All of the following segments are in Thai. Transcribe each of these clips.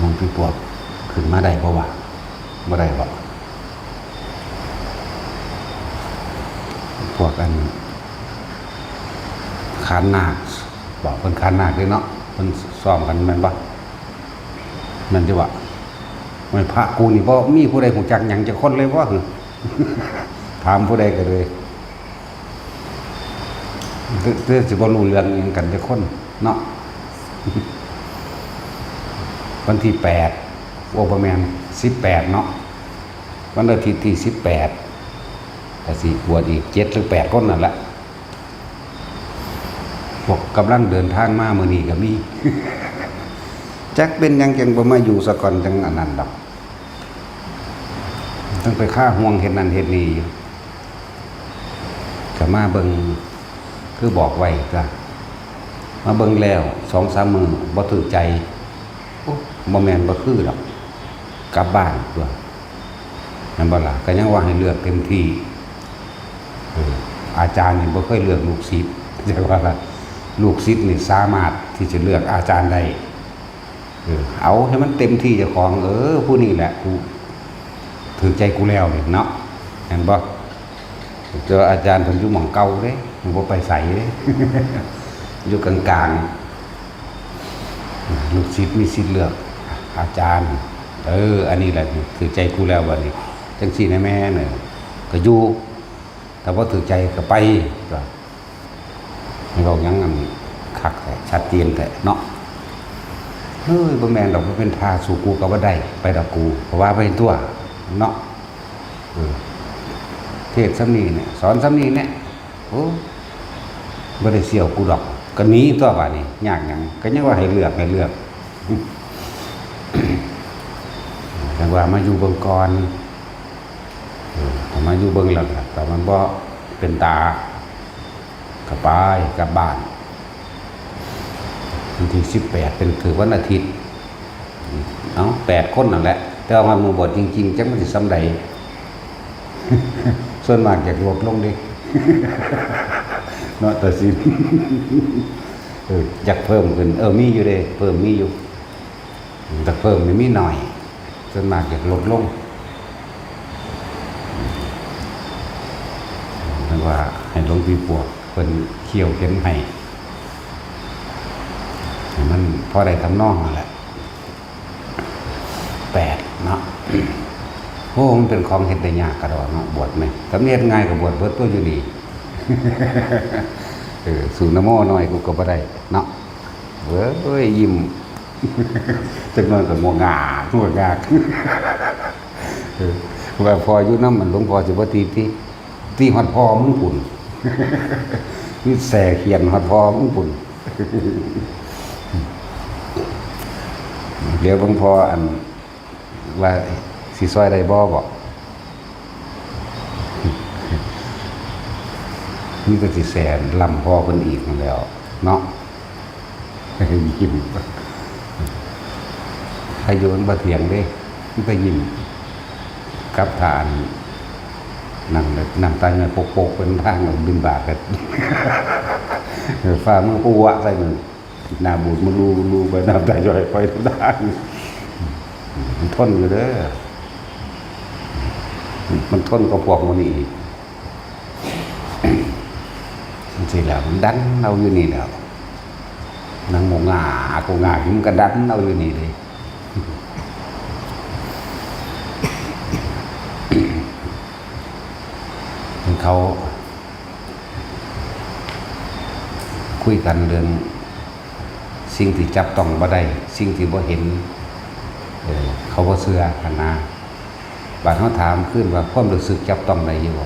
ของพี่ปวกขึ้นมาได้เพราะว่าบ่ได้บ่พวกกันขานนาคบอกเป็นขานนาคเลยเนาะเป็นซ้อมกันแม่นบ่นั่นจะว่าไม่พระกูนี่บ่มีผู้ใดหูจักหยังจะคนเลยบ่ถามผู้ใดก็เลยเรื่องสิบ่รู้เรื่องหยังกันจะคนเนาะวันที่8โอเปอร์แมน18เนาะวันอาทิตย์ที่18แต่สิบวชอีก7หรือ8คนนั่นแหละพวกกำลังเดินทางมามื้อนี้ก็มีจักเป็นหยังจังบ่มาอยู่ซะก่อนจังอันนั้นดอกต้องไปฆ่าห่วงเฮ็ดนั่นเฮ็ดนี่อยู่ก็มาเบิ่งคือบอกไว้จ้ะมาเบิ่งแล้ว 2-3 มื้อบ่ถูกใจบ่แม่นบ่คือดอกกลับบ้านตัวนั่นบ่ล่ะก็ยังว่าให้เลือกเต็มที่อาจารย์นี่บ่เคยเลือกลูกศิษย์ใช่ว่าล่ะลูกศิษย์นี่สามารถที่จะเลือกอาจารย์ได้เอาให้มันเต็มที่เจ้าของผู้นี้แหละกูถือใจกูแล้วนี่เนาะเห็นบ่เจออาจารย์เพิ่นอยู่หม่องเก่าเด้มันบ่ไปไสเด้อยู่กลางๆลูกศิษย์มีสิทธิ์เลือกอาจารย์อันนี้แหละถือใจกูแล้วบัดนี้จังซี่นะแม่เนี่ยก็อยู่แต่ว่าถือใจก็ไปก็ไม่บอกยังอันคักแต่ชัดเจนแต่เนาะบ่แม่นดอกบ่เป็นทาสู่กูก็บ่ได้ไปดอกกูเพราะว่าไปตัวเนาะเทศน์ซ้ำนี้เนี่ยสอนซ้ำนี้เนี่ยบ่ได้เสี่ยวกูดอกก็หนีตัวบัดนี้ยากหยังก็ยังว่าให้เลือกแต่ว่ามาอยู่เบิ่งก่อนมาอยู่เบิ่งแล้วแต่มันบ่เป็นตาก็ไปกลับบ้านวันที่18เป็นถือวันอาทิตย์8คนนั่นแหละแต่ว่ามันบวชจริงๆจังมันสิซ้ำใดส่วนมากอยากลดลงดิเนาะแต่สิอยากเพิ่มขึ้นมีอยู่เด้เพิ่มมีอยู่แต่เพิ่มไม่มีหน่อยส่วนมากอยากลดลงนั่นว่าให้หลวงพี่ปวกเพิ่นเขี่ยวเข็นให้มันพอได้ทำนองนั่นแหละ8เนาะมันเป็นของเฮ็ดได้ยากกระดอกเนาะบวชไหมทำเนียดง่ายกับบวชเบิดตัวอยู่นี่สู่นโมน้อยกูก็บ่ได้เนาะยิ้มจักหน่อยก็งงากว่าพออยู่นำมันหลวงพ่อสิบ่ตีฮอดพ่อมึงพุ่นนี่แส่เขียนฮอดพ่อมึงพุ่นเดี๋ยวหลวงพ่ออันว่าสิซอยได้บ่นี่ก็สิแสนลำพ่อเพิ่นอีกนั่นแล้วเนาะยิ้มใครโยนบ่เถียงเด้มันก็ยิ้มกับทานนั่งตาเงินโปกๆเป็นทางบินบาทกันฟ้ามันอ้วใส่มือหน้าบูดมันรูไปน้ำตาย่อยไปทุกด้านมันทนอยู่เด้อมันทนกับพวกมันนี่สิแล้วมันดันเอาอยู่นี่แล้วนางงากูงามันก็ดันเอาอยู่นี่เลยเขาคุยกันเรื่องสิ่งที่จับต้องบ่ได้สิ่งที่บ่เห็นเขาบ่เชื่อกันนะบาดเขาถามขึ้นว่าความรู้สึกจับต้องได้อยู่บ่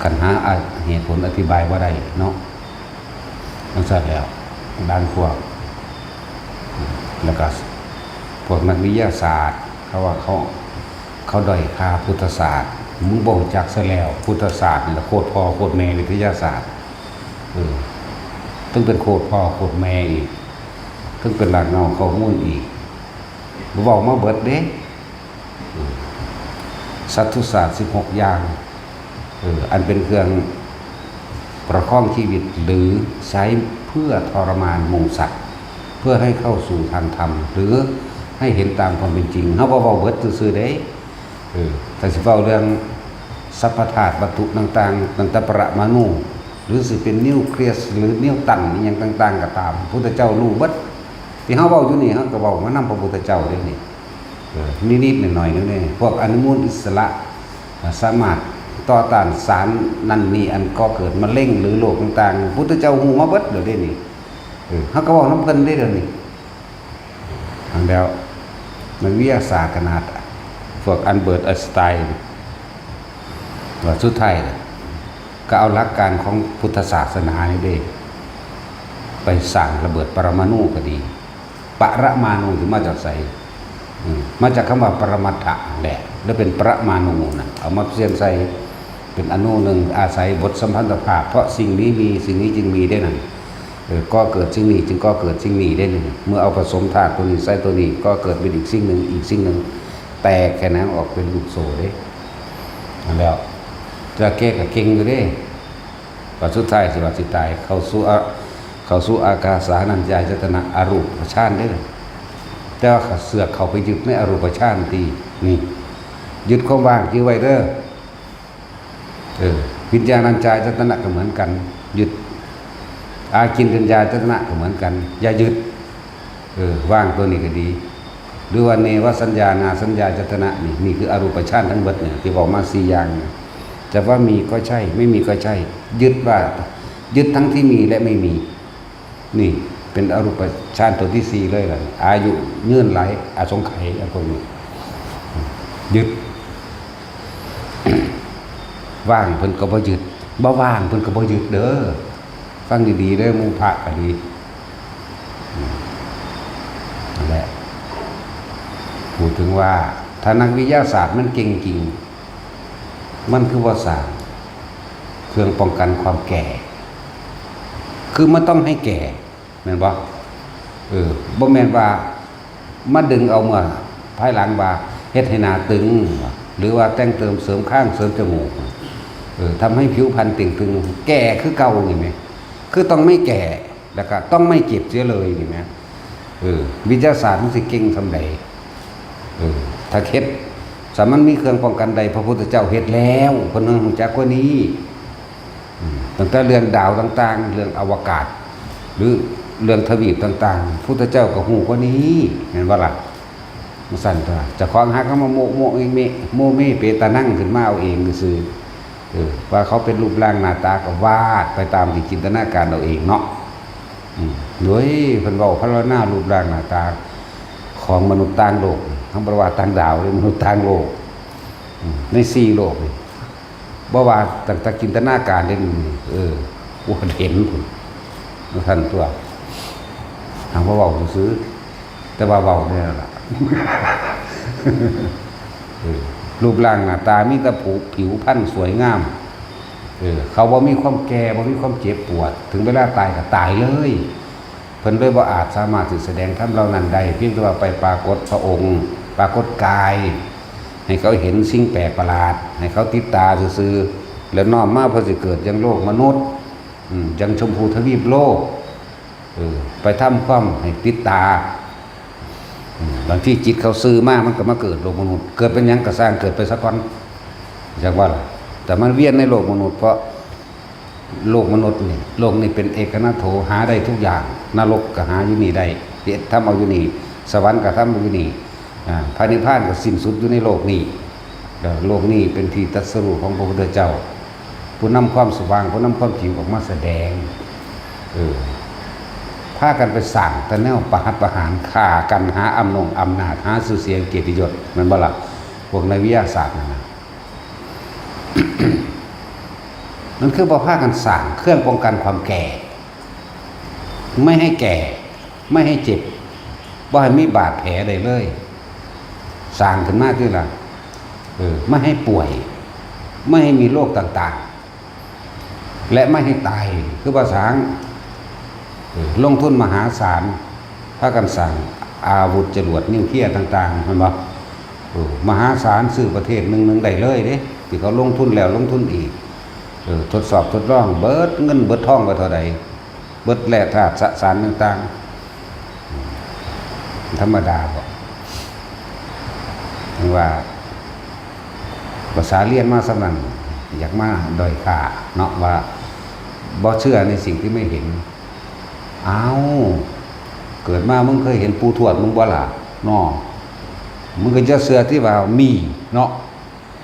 คันหาเหตุผลอธิบายบ่ได้เนาะมันซัดแล้วด้านพวกแล้วก็พวกนักวิทยาศาสตร์เขาว่าเขาด้อยค่าพุทธศาสตร์มึงบ่รู้จักซะแล้วพุทธศาสตร์นี่ละโคตรพ่อโคตรแม่วิทยาศาสตร์ต้องเป็นโคตรพ่อโคตรแม่อีกต้องเป็นหลักเงาข้อมูลอีกบ่เว้ามาเบิดเด้สัตตุศาสตร์16อย่างอันเป็นเครื่องประคองชีวิตหรือใช้เพื่อทรมานหมู่สัตว์ เพื่อให้เข้าสู่ทางธรรมหรือให้เห็นตามความเป็นจริงเฮาบ่เว้าเบิดซื่อๆเด้แต่สิเว้าเรื่องสัพพธาตุวัตถุต่างๆตั้งแต่ปรมาณูหรือสิเป็นนิวเคลียสหรือนิวตันอีหยังต่างๆก็ตามพุทธเจ้ารู้เบิดที่เฮาเว้าอยู่นี่เฮาก็เว้ามานำพระพุทธเจ้าเด้นี่นิดๆหน่อยๆนี่พวกอนุมูลอิสระสามารถต่อต้านสารนั่นนี่อันก่อเกิดมะเร็งหรือโรคต่างๆพุทธเจ้าฮู้มาเบิดเดี๋ยวนี้นี่เฮาก็เว้านำเพิ่นได้เดี๋ยวนี้อันแล้วมันวิทยาศาสตร์ขนาดพวกอันเบิร์ตไอน์สไตน์ว่าสุดท้ายก็เอาหลักการของพุทธศาสนานี่เด้ไปสร้างระเบิดปรมาณูก็ดีปรมาณูที่มาจากไสมาจากคำว่าปรมัตถะแหละแล้วเป็นปรมาณูนะเอามาเสียนใส่เป็นอนุหนึ่งอาศัยบทสัมพันธภาพเพราะสิ่งนี้มีสิ่งนี้จึงมีได้นั่นก็เกิดสิ่งนี้จึงก็เกิดสิ่งนี้ได้หนึ่งเมื่อเอาผสมธาตุตัวนี้ใส่ตัวนี้ก็เกิดเป็นอีกสิ่งหนึ่งอีกสิ่งหนึ่งแตกแค่นั้นออกเป็นลูกโซ่ได้แล้วจะแก้กับเก่งอยู่ได้ว่าสุดท้ายสิว่าสิตายเข้าสู่อากาสานัญญายตนะอรูปฌานได้เลยแต่ว่าเสือกเข้าไปยึดในอรูปฌานตีนี่ยึดความว่างยึดไว้เด้อวิญญาณัญจายตนะก็เหมือนกันยึดอากินกัญญาจตนะก็เหมือนกันอย่ายึดว่างตัวนี้ก็ดีหรือว่าเนวสัญญานาสัญญาจตนะนี่คืออรูปฌานทั้งหมดเนี่ยที่บอกมา4อย่างจะว่ามีก็ใช่ไม่มีก็ใช่ยึดว่ายึดทั้งที่มีและไม่มีนี่เป็นอรูปฌานตัวที่4เลยล่ะอายุยืนหลายอสงไขยพวกนี้ยึด ว่างเพิ่นก็บ่ยึดบ่ว่างเพิ่นก็บ่ยึดเด้อฟังดีๆเด้อหมู่พระก็ดีนั่นแหละพูดถึงว่าถ้านักวิทยาศาสตร์มันเก่งจริงมันคือว่าสร้างเครื่องป้องกันความแก่คือมันต้องให้แก่แม่นบ่บ่แม่นว่ามาดึงเอาเมื่อภายหลังว่าเฮ็ดให้หน้าตึงหรือว่าแต่งเติมเสริมข้างเสริมจมูกทำให้ผิวพรรณเต่งตึงแก่คือเก่านี่แหมคือต้องไม่แก่แล้วก็ต้องไม่เจ็บเสียเลยนี่แหมวิทยาศาสตร์มันสิเก่งส่ำใดถ้าเฮ็ดสามันมีเครื่องป้องกันใดพระพุทธเจ้าเฮ็ดแล้วเพิ่นรู้จักกว่านี้ตั้งแต่เรื่องดาวต่างๆเรื่องอวกาศหรือเรื่องทวีปต่างๆพุทธเจ้าก็ฮู้กว่านี้เห็นบ่ล่ะมันสั่นตัวจะคล้องหักเขามาโมเองโมเมเปตานั่งขึ้นมาเอาเองซื่อว่าเขาเป็นรูปร่างหน้าตาก็วาดไปตามที่จินตนาการเอาเองเนาะโดยเพิ่นเว้าพระหน้ารูปร่างหน้าตาของมนุษย์ต่างโลกทั้งประวัติต่างดาวหรือมนุษย์ต่างโลกใน4โลกนี่บ่ว่าตั้งแต่จินตนาการได้ว่าเห็นพุ่นท่านตัวทางว่าเว้าซื่อแต่ว่าเว้าเนี่ยล่ะรูปร่างหน้าตามีแต่ผิวพรรณสวยงามเขาบ่มีความแก่บ่มีความเจ็บปวดถึงเวลาตายก็ตายเลยเพิ่นเลยบ่อาจสามารถสิแสดงธรรมเหล่านั้นได้เพียงแต่ว่าไปปรากฏพระองค์ปรากฏกายให้เขาเห็นสิ่งแปลกประหลาดให้เขาติดตาซื่อๆแล้วน้อมมาเพื่อสิเกิดยังโลกมนุษย์ยังชมพูทวีปโลกไปทำความให้ติดตาบางที่จิตเขาซื้อมากมันก็มาเกิดโลกมนุษย์เกิดเป็นหยังก็สร้างเกิดไปสักวันจากว่าล่ะแต่มันเวียนในโลกมนุษย์เพราะโลกมนุษย์นี่โลกนี้เป็นเอกนาโถหาได้ทุกอย่างนรกก็หาอยู่นี่ได้เฮ็ดทำเอาอยู่นี่สวรรค์ก็ทำเอาอยู่นี่พระนิพพานก็สิ้นสุดอยู่ในโลกนี้โลกนี้เป็นที่ตรัสรู้ของพระพุทธเจ้าผู้นำความสว่างผู้นำความจริงออกมาแสดงพากันไปสั่งแต่แนวประหัตประหารฆ่ากันหาอำนาจหาชื่อเสียงเกียรติยศมันบ่ล่ะพวกนักวิทยาศาสตร์นั่นน่ะ มันคือบ่พากันสั่งเครื่องป้องกันความแก่ไม่ให้แก่ไม่ให้เจ็บบ่ให้มีบาดแผลใดเลยสร้างขึ้นมาคือล่ะไม่ให้ป่วยไม่ให้มีโรคต่างๆและไม่ให้ตายคือภาษาลงทุนมหาศาลพากันสั่งอาวุธจรวดนิวเคลียร์ต่างๆเห็นบ่มหาศาลซื้อประเทศหนึ่งได้เลยเด้ที่เขาลงทุนแล้วลงทุนอีกทดสอบทดลองเบิดเงินเบิดทองไปเท่าใดเบิดแร่ธาตุสสารต่าง ธรรมดาบ่ถึงว่าภาษาเรียนมาสำนันอยากมาด้อยค่าเนาะว่าบ่เชื่อในสิ่งที่ไม่เห็นอ้าวเกิดมามึงเคยเห็นปู่ทวดมึงบ่ล่ะเนาะมึงก็จะเชื่อที่ว่ามีเนาะ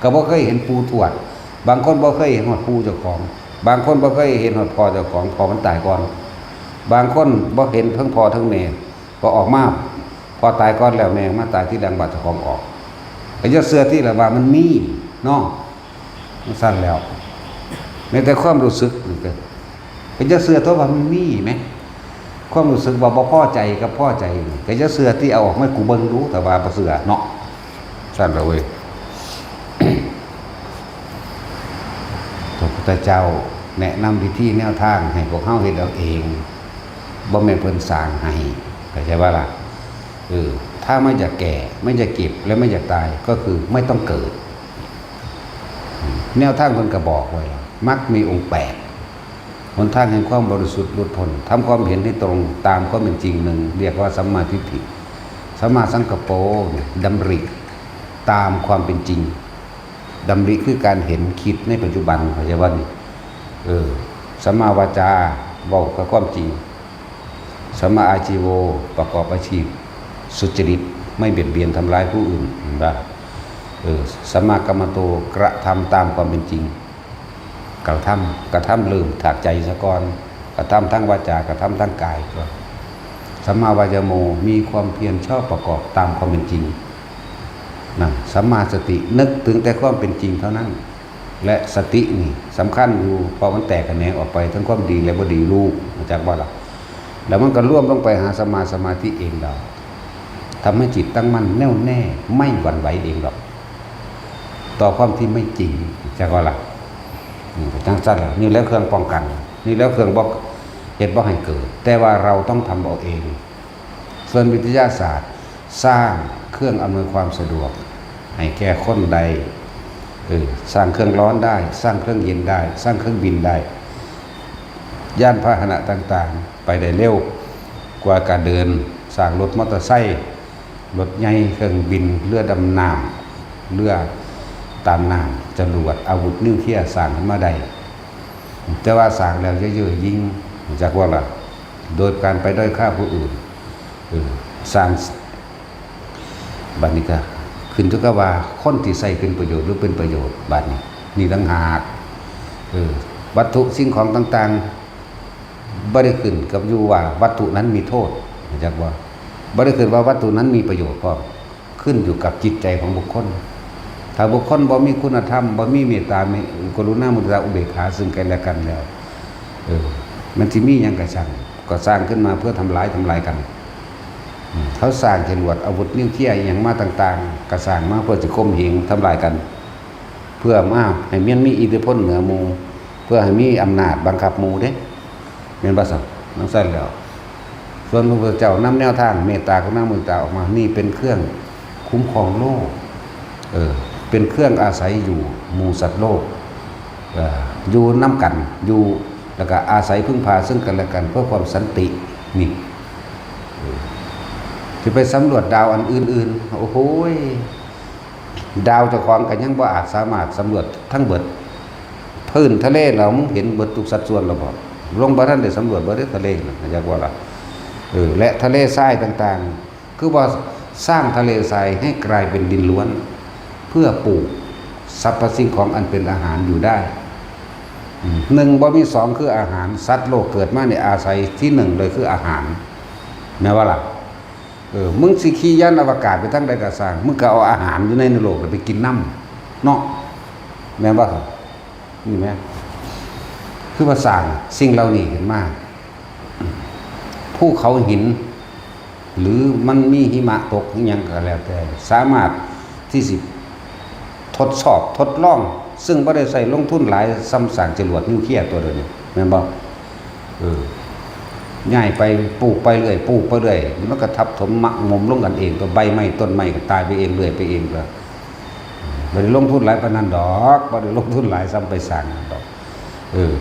ก็บ่เคยเห็นปู่ทวดบางคนบ่เคยเห็นฮอดปู่เจ้าของบางคนบ่เคยเห็นฮอดพ่อเจ้าของพ่อมันตายก่อนบางคนบ่เห็นทั้งพ่อทั้งแม่ก็ออกมาพอตายก่อนแล้วแม่มาตายที่ดังบาดเจ้าของออกก็จะเชื่อที่ละว่ามันมีเนาะมันสั้นแล้วในแต่ความรู้สึกนี่ก็จะเชื่อตัวว่ามันมีไหมความรู้สึกว่าบ่พอใจกับพอใจก็จะเชื่อที่เอาออกมากูเบิ่งรู้แต่ว่าบ่เชื่อเนาะสั้นแล้วเว้ย พระพุทธเจ้าแนะนำวิธีแนวทางให้พวกเฮาเฮ็ดเอาเองบ่แม่นเพิ่นสร้างให้เข้าใจว่าล่ะถ้าไม่อยากแก่ไม่อยากเก็บและไม่อยากตายก็คือไม่ต้องเกิดแนวทางเพิ่นก็บอกไว้มรรคมีองค์8หนทางแห่งความบริสุทธิ์หลุดพ้นทำความเห็นให้ตรงตามความเป็นจริงหนึ่งเรียกว่าสัมมาทิฏฐิสัมมาสังกัปโปดำริตามความเป็นจริงดำริคือการเห็นคิดในปัจจุบันเข้าใจว่านี่สัมมาวาจาบอกกับความจริงสัมมาอาชีโวประกอบอาชีพสุจริตไม่เบียดเบียนทำร้ายผู้อื่นนะสัมมากัมมันโตกระทำตามความเป็นจริงกระทำลืมถากใจซะก่อนกระทำทั้งวาจากระทำทั้งกายก็สัมมาวายโมมีความเพียรชอบประกอบตามความเป็นจริงนะสัมมาสตินึกถึงแต่ความเป็นจริงเท่านั้นและสตินี่สำคัญอยู่พอมันแตกกันแหนงออกไปทั้งความดีและบ่ดีรู้มาจากว่าล่ะแล้วมันก็ร่วมลงไปหาสมาธิเองเราทำให้จิตตั้งมั่นแน่วแน่ไม่หวั่นไหวเองหรอกต่อความที่ไม่จริงจากว่าล่ะทั้งสั้นนี่แล้วเครื่องป้องกันนี่แล้วเครื่องบอกเหตุบ่ให้เกิดแต่ว่าเราต้องทำเอาเองส่วนวิทยาศาสตร์สร้างเครื่องอำนวยความสะดวกให้แก่คนใดสร้างเครื่องร้อนได้สร้างเครื่องเย็นได้สร้างเครื่องบินได้ยานพาหนะต่างๆไปได้เร็วกว่าการเดินสร้างรถมอเตอร์ไซค์รถใหญ่เครื่องบินเรือดำน้ำเรือตามน้ำจรวดอาวุธนิวเคลียร์สร้างขึ้นมาได้แต่ว่าสร้างแล้วเยอะๆยิ่งจากว่าล่ะโดยการไปด้อยค่าผู้อื่นสร้างบัดนี้ก็ขึ้นทุกว่าคนที่ใส่เป็นประโยชน์หรือเป็นประโยชน์บัดนี้นี่ต่างหากวัตถุสิ่งของต่างๆบ่ได้ขึ้นกับอยู่ว่าวัตถุนั้นมีโทษจากว่าบ่ได้ขึ้นว่าวัตถุนั้นมีประโยชน์ก็ขึ้นอยู่กับจิตใจของบุคคลถ้าบุคคลบ่มีคุณธรรมบ่มีเมตตามีกรุณามุทิตาอุเบกขาซึ่งกันและกันแล้วมันสิมีหยังก็ช่างก็สร้างขึ้นมาเพื่อทำลายกันเขาสร้างจรวดอาวุธนิวเคลียร์อย่างมาต่างๆกระสร้างมาเพื่อจะข่มเหงทำลายกันเพื่อมาให้มีอิทธิพลเหนือหมู่เพื่อให้มีอำนาจบังคับหมู่เด้แม่นบ่ซั่นนั่นซั่นแล้วส่วนพระพุทธเจ้านำแนวทางเมตตากรุณามุทิตาออกมานี่เป็นเครื่องคุ้มครองโลกเป็นเครื่องอาศัยอยู่หมู่สัตว์โลกอยู่นำกันอยู่แล้วก็อาศัยพึ่งพาซึ่งกันและกันเพื่อความสันตินี่ที่ไปสำรวจดาวอันอื่นๆโอ้โหดาวเจ้าของกันยังบ่อาจสามารถสำรวจทั้งเบิดพื้นทะเลเรามึงเห็นเบิดทุกสัดส่วนเราบ่ลงบ่ทันได้สำรวจบ่ได้ทะเลนะอยากว่าล่ะและทะเลทรายต่างๆคือว่าสร้างทะเลทรายให้กลายเป็นดินล้วนเพื่อปลูกสรรพสิ่งของอันเป็นอาหารอยู่ได้หนึ่งบ่มีสองคืออาหารสัตว์โลกเกิดมาในอาศัยที่หนึ่งเลยคืออาหารแม้ว่าล่ะมึงสิขี่ยานอวกาศไปทั้งใดก็สร้างมึงก็เอาอาหารอยู่ในโลกไปกินน้ำเนาะแม่นบ่นี่แม่คือว่าสร้างสิ่งเหล่านี้ขึ้นมาภูเขาหินหรือมันมีหิมะตกหยังก็แล้วแต่สามารถที่สิทดสอบทดลองซึ่งบ่ได้ใส่ลงทุนหลายซ้ำสร้างจรวดนิวเคลียร์ตัวเดียวนี้แม่นบ่ง่ายไปปลูกไปเรื่อยปลูกไปเรื่อยมันก็ทับถมมักงมลงกันเองตัวใบไม้ต้นไม้ก็ตายไปเองเรื่อยไปเองก็บ่ได้ลงทุนหลายปานนั้นดอกบ่ได้ลงทุนหลายซ้ำไปสร้างดอก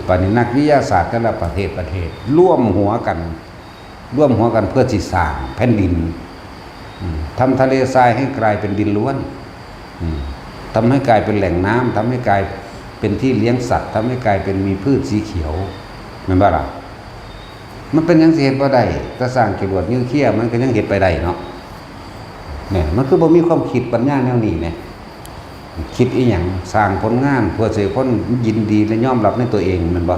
ปานนี้นักวิทยาศาสตร์แต่ละประเทศร่วมหัวกันเพื่อสิสร้างแผ่นดิน ทำทะเลทรายให้กลายเป็นดินล้วนทำให้กลายเป็นแหล่งน้ำทำให้กลายเป็นที่เลี้ยงสัตว์ทำให้กลายเป็นมีพืชสีเขียวแม่นบ่ล่ะมันเป็นยังสิเฮ็ดบ่ได้ถ้าสร้างจรวดนิวเคลียร์มันก็ยังเฮ็ดไปได้เนาะเนี่ยมันคือบ่มีความคิดปัญญาแนวนี้เนี่ยคิดอีหยังสร้างผลงานเพื่อให้คนยินดีและยอมรับในตัวเองแม่นบ่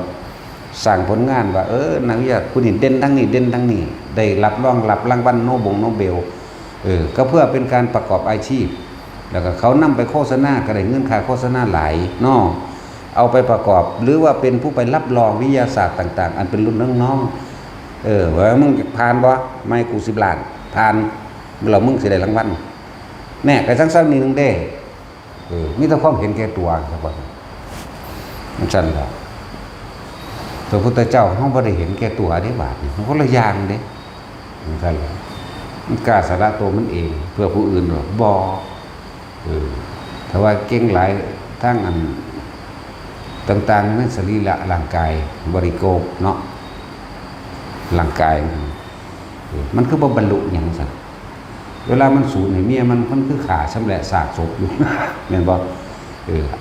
สร้างผลงานว่านักวิทยาศาสตร์ผู้นี้เด่นทั้งนี้เด่นทั้งนี้ได้รับรางวัลโนเบลก็เพื่อเป็นการประกอบอาชีพแล้วก็เขานำไปโฆษณาก็ได้เงินค่าโฆษณาหลายเนาะเอาไปประกอบหรือว่าเป็นผู้ไปรับรองวิทยาศาสตร์ต่างๆอันเป็นรุ่นน้องๆว่ามึงผ่านบ่ไม่กู10 ล้านผ่านแล้วมึงสิได้รางวัลแน่ก็ซั่นๆนี่นึงเด้มีแต่ความเห็นแก่ตัวครับว่ามันซั่นล่ะพระพุทธเจ้าเฮาบ่ได้เห็นแก่ตัวเด้บาดนี่มันคนละอย่างเด้มันซั่นล่ะมันกล้าสละตัวมันเองเพื่อผู้อื่นหรอบ่ถ้าว่าเก่งหลายทั้งอันต่างๆในสรีระร่างกายบริโภคเนาะร่างกายมันคือบ่บรรลุหยังซั่นเวลามันสูญให้เมียมันคือขาชำแหละซากศพอยู่ แม่นบ่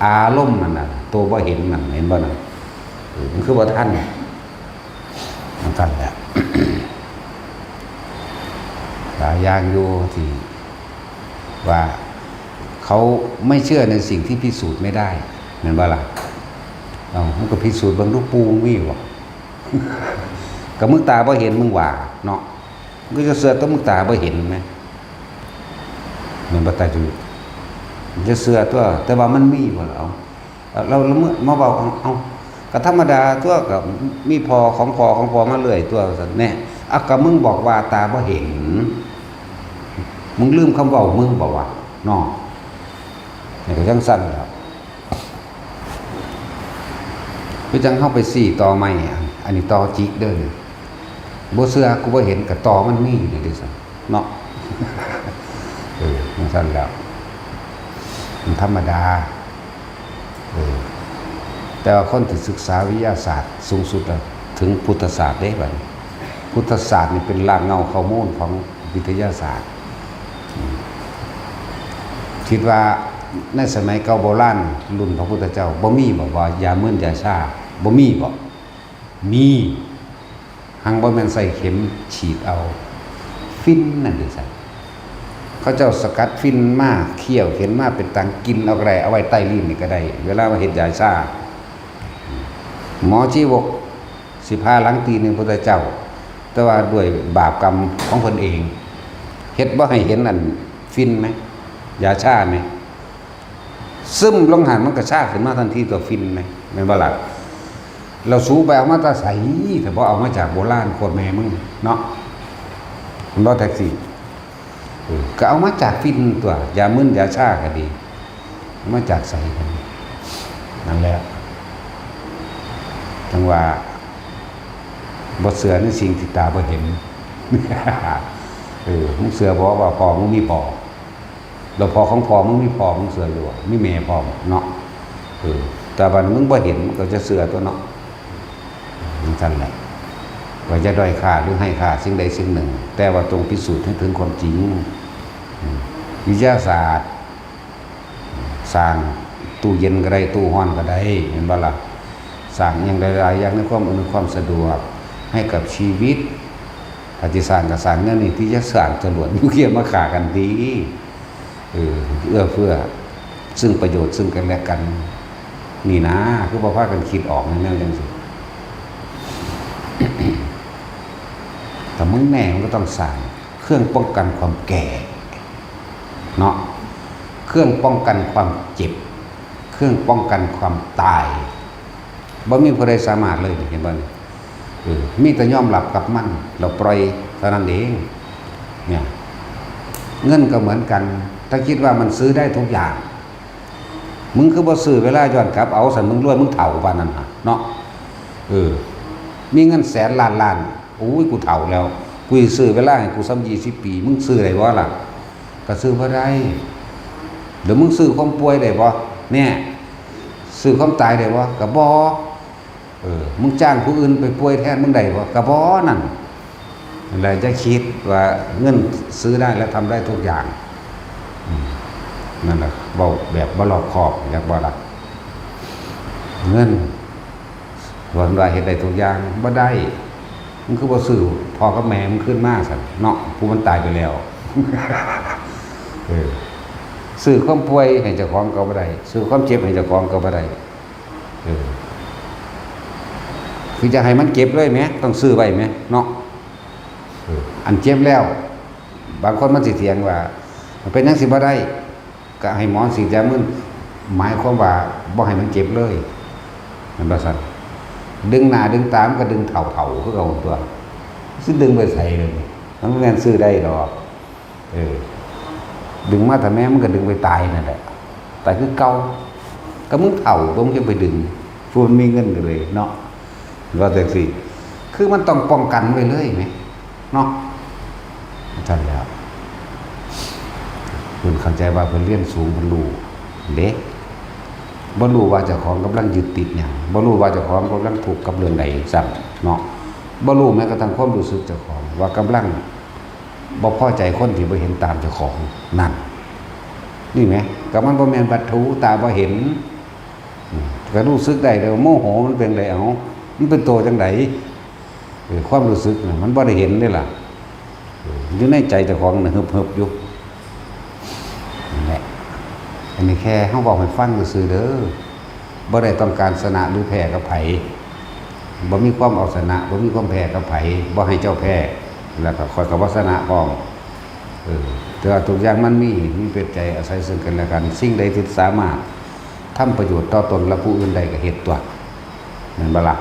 อารมณ์นั่นน่ะตัวบ่เห็นนั่นเห็นบ่นั่นมันคือบ่ทันมันทันแหละ หลายอย่างอยู่ที่ว่าเขาไม่เชื่อในสิ่งที่พิสูจน์ไม่ได้เหมือนว่าล่ะมันก็พิสูจน์บางรูปปูมีบ่ กับมึงตาบ่เห็นมึงว่าเนาะมึงจะเสือต้องมึงตาบ่เห็นไหมเหมือนบ่ตาจูจะเสือตัวแต่ว่ามันมีบ่เราเมื่อมาบอกเอาก็ธรรมดาตัวกับมีพอของพอมาเรื่อยตัวซั่นแน่ก็มึงบอกว่าตาบ่เห็นมึงลืมคำเว้ามึงบอกว่าเนาะนี่ก็จังซั่นแล้วคือจังเข้าไป4ต่อไม้อันนี้ต่อจิกเด้อบ่เชื่อกูบ่เห็นก็ต่อมันมีนี่ดิซั่นเนาะจังซั่นแล้วมันธรรมดาแต่ว่าคนที่ศึกษาวิทยาศาสตร์สูงสุดแล้วถึงพุทธศาสตร์ได้บัดพุทธศาสตร์นี่เป็นรากเหง้าข้อมูลของวิทยาศาสตร์คิดว่าในสมัยเก่าโบราณรุ่นพระพุทธเจ้าบ่มีบอกว่ายามึนยาชาบ่มีบ่มีหังบ่แม่นใส่เข็มฉีดเอาฟินนั่นดิซั่นเขาเจ้าสกัดฟินมาเคี่ยวเข็นมาเป็นตังกินเอาก็ได้เอาไว้ใต้ลิ้นนี่ก็ได้เวลามาเฮ็ดยาชาหมอชีวกสิพาหลังตีนพระพุทธเจ้าแต่ว่าด้วยบาปกรรมของเพิ่นเองเฮ็ดบ่ให้เห็นนั่นฟินมั้ยยาชามั้ยซึมลงหันมันก็ชาขึ้นมาทันทีตัวฟินมั้ยแม่นบ่ล่ะเราสูบไปเอามาตาใสแต่บ่เอามาจากโบราณโคตรแม่มึงเนาะคุณรถแท็กซี่ก็เอามาจากฟินตัวยามึนยาชาก็ดีมาจากใสกันนั่นแหละจังว่าบ่เสือในสิ่งที่ตาบ่เห็นมึงเสือบอกว่าพอมึงมีพอเราพอของพอมึงมีพอมึงเสืออยู่มีแม่พอเนาะแต่บัดมึงบ่เห็นก็จะเสือตัวเนาะมันซั่นแหละว่าจะด้อยค่าหรือให้ค่าสิ่งใดสิ่งหนึ่งแต่ว่าตรงพิสูจน์ให้ถึงความจริงวิทยาศาสตร์สร้างตู้เย็นก็ได้ตู้ร้อนก็ได้เห็นบ่ล่ะสร้างอย่างใดๆอย่างในความอำนวยความสะดวกให้กับชีวิตถ้าสิสร้างก็สร้างแนวนี้ที่จะสร้างจรวดนิวเคลียร์มาฆ่ากันดีเอื้อเฟื้อซึ่งประโยชน์ซึ่งกันและกันนี่นะคือบ่พากันคิดออกในแนวจังซี่แต่มึงแน่มันก็ต้องสร้างเครื่องป้องกันความแก่เนาะเครื่องป้องกันความเจ็บเครื่องป้องกันความตายบ่มีผู้ใดสามารถเลยเห็นบ่มีแต่ยอมรับกับมันเราปล่อยเท่านั้นเองเนี่ยเงินก็เหมือนกันถ้าคิดว่ามันซื้อได้ทุกอย่างมึงคือบ่ซื้อเวลาย้อนกลับเอาซั่นมึงรวยมึงเฒ่าปานนั้นเนาะมีเงินแสนล้านโอ้ยกูเฒ่าแล้วกูสิซื้อเวลาให้กูซ้ำ20 ปีมึงซื้อได้บ่ล่ะก็ซื้อบ่ได้เดี๋ยวมึงซื้อความป่วยได้บ่เนี่ยซื้อความตายได้บ่ก็บ่มึงจ้างผู้อื่นไปป่วยแทนมึงได้บ่ก็บ่นั่น อะไรจะคิดว่าเงินซื้อได้และทำได้ทุกอย่างนั่นแหละบอกแบบบ่รอบคอบอยากบ่ล่ะเงินวันว่าเฮ็ดได้ทุกอย่างบ่ได้มันคือบ่ซื้อพ่อกับแม่มันขึ้นมาซั่นเนาะผู้มันตายไปแล้วซื้อความป่วยให้เจ้าของก็บ่ได้ซื้อความเจ็บให้เจ้าของก็บ่ได้คือจะให้มันเก็บเลยไหมต้องซื้อไว้ไหมเนาะอันเจ็บแล้วบางคนมันสิเถียงว่ามันเป็นจังสิบ่ได้ก็ให้หมอสิจะมึนหมายความว่าบ่ให้มันเจ็บเลยมันบ่ซั่นดึงหน้าดึงตามก็ดึงเถ่าๆคือเอาตัวสิดึงไปใส่เลยมันบ่แม่นซื้อได้ดอกดึงมาแต่แม่มันก็ดึงไปตายนั่นแหละตายคือเก่าก็มึงเถ่าบ่มึงจะไปดึงฟูมันมีเงินกันเลยเนาะว่าแต่สิคือมันต้องป้องกันไว้เลยไหมเนาะใช่แล้วคุณเข้าใจว่าเพิ่นเรียนสูงเพิ่นรู้เด็กบ่รู้ว่าเจ้าของกำลังยึดติดหยังบ่รู้ว่าเจ้าของกำลังถูกกับเรื่องใดสั่นเนาะบ่รู้แม้กระทั่งความรู้สึกเจ้าของว่ากำลังบ่พอใจคนที่บ่เห็นตามเจ้าของนั่นนี่ไหมก็มันบ่แม่นวัตถุตาบ่เห็นก็รู้สึกได้แล้วโมโหมันเป็นไรเอามันเป็นตัวจังไดความรู้สึกน่ะมันบ่ได้เห็นได้ล่ะอยู่ในใจเจ้าของน่ะฮึบๆอยู่นั่นแหละอันนี้แค่เฮาบอกให้ฟังซื่อๆเด้อบ่ได้ต้องการชนะหรือแพ้กับไผบ่มีความเอาชนะบ่มีความแพ้กับไผบ่ให้เจ้าแพ้แล้วก็คอยกับวาสนาพร้อมแต่ว่าทุกอย่างมันมีเป็นใจอาศัยซึ่งกันและกันสิ่งใดที่สามารถทำประโยชน์ต่อตนและผู้อื่นใดก็เฮ็ดตัวแม่นบ่ล่ะ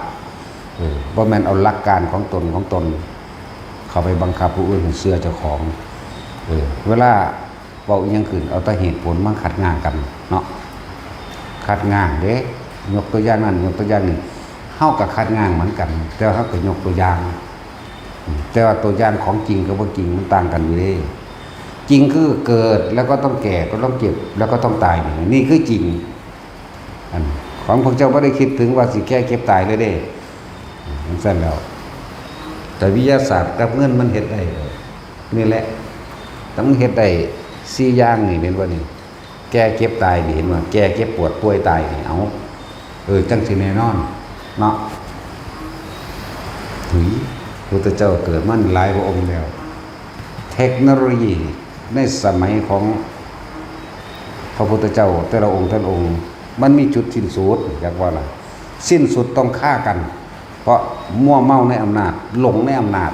บ่แม่นเอาหลักการของตนเข้าไปบังคับผู้อื่นให้เชื่อเจ้าของเวลาเว้าอีหยังขึ้นเอาแต่เหตุผลมาขัดง้างกันเนาะขัดง้างเด้ยกตัวอย่างนั้นยกตัวอย่างนี้เฮาก็ขัดง้างเหมือนกันแต่เฮาก็ยกตัวอย่างแต่ว่าตัวอย่างของจริงกับบ่จริงมันต่างกันอยู่เด้จริงคือเกิดแล้วก็ต้องแก่ก็ต้องเจ็บแล้วก็ต้องตายนี่คือจริงอันของพวกเจ้าบ่ได้คิดถึงว่าสิแก่เก็บตายเลยเด้มันซั่นแล้วแต่วิทยาศาสตร์กับเงินมันเฮ็ดได้นี่แหละต้องเฮ็ดได้4อย่างนี่เห็นบ่นี่แก่เก็บตายนี่เห็นบ่แก่เก็บปวดป่วยตายนี่เอาจังสิแน่นอนเนาะถุยพระพุทธเจ้าเกิดมาหลายพระองค์แล้วเทคโนโลยีในสมัยของพระพุทธเจ้าแต่ละองค์มันมีจุดสิ้นสุดอยากว่าล่ะสิ้นสุดต้องฆ่ากันเพราะมั่วเมาในอำนาจหลงในอำนาจ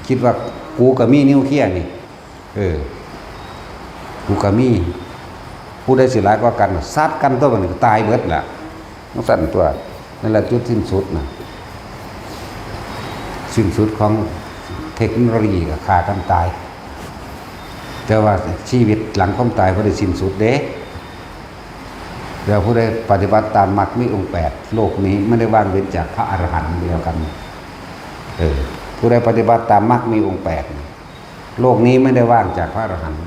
คิดว่ากูก็มีนิวเคลียร์นี่กูก็มีผู้ใดสิหลายกว่ากันซัดกันตัวมันก็ตายเบิดล่ะต้องสั่นตัวนั่นแหละจุดสิ้นสุดน่ะสิ้นสุดของเทคโนโลยีก็ฆ่ากันตายแต่ว่าชีวิตหลังความตายบ่ได้สิ้นสุดเด้เดี๋ยวผู้ใดปฏิบัติตามมรรคมีองค์8โลกนี้ไม่ได้ว่างเว้นจากพระอรหันต์เดียวกันผู้ใดปฏิบัติตามมรรคมีองค์8โลกนี้ไม่ได้ว่างจากพระอรหันต์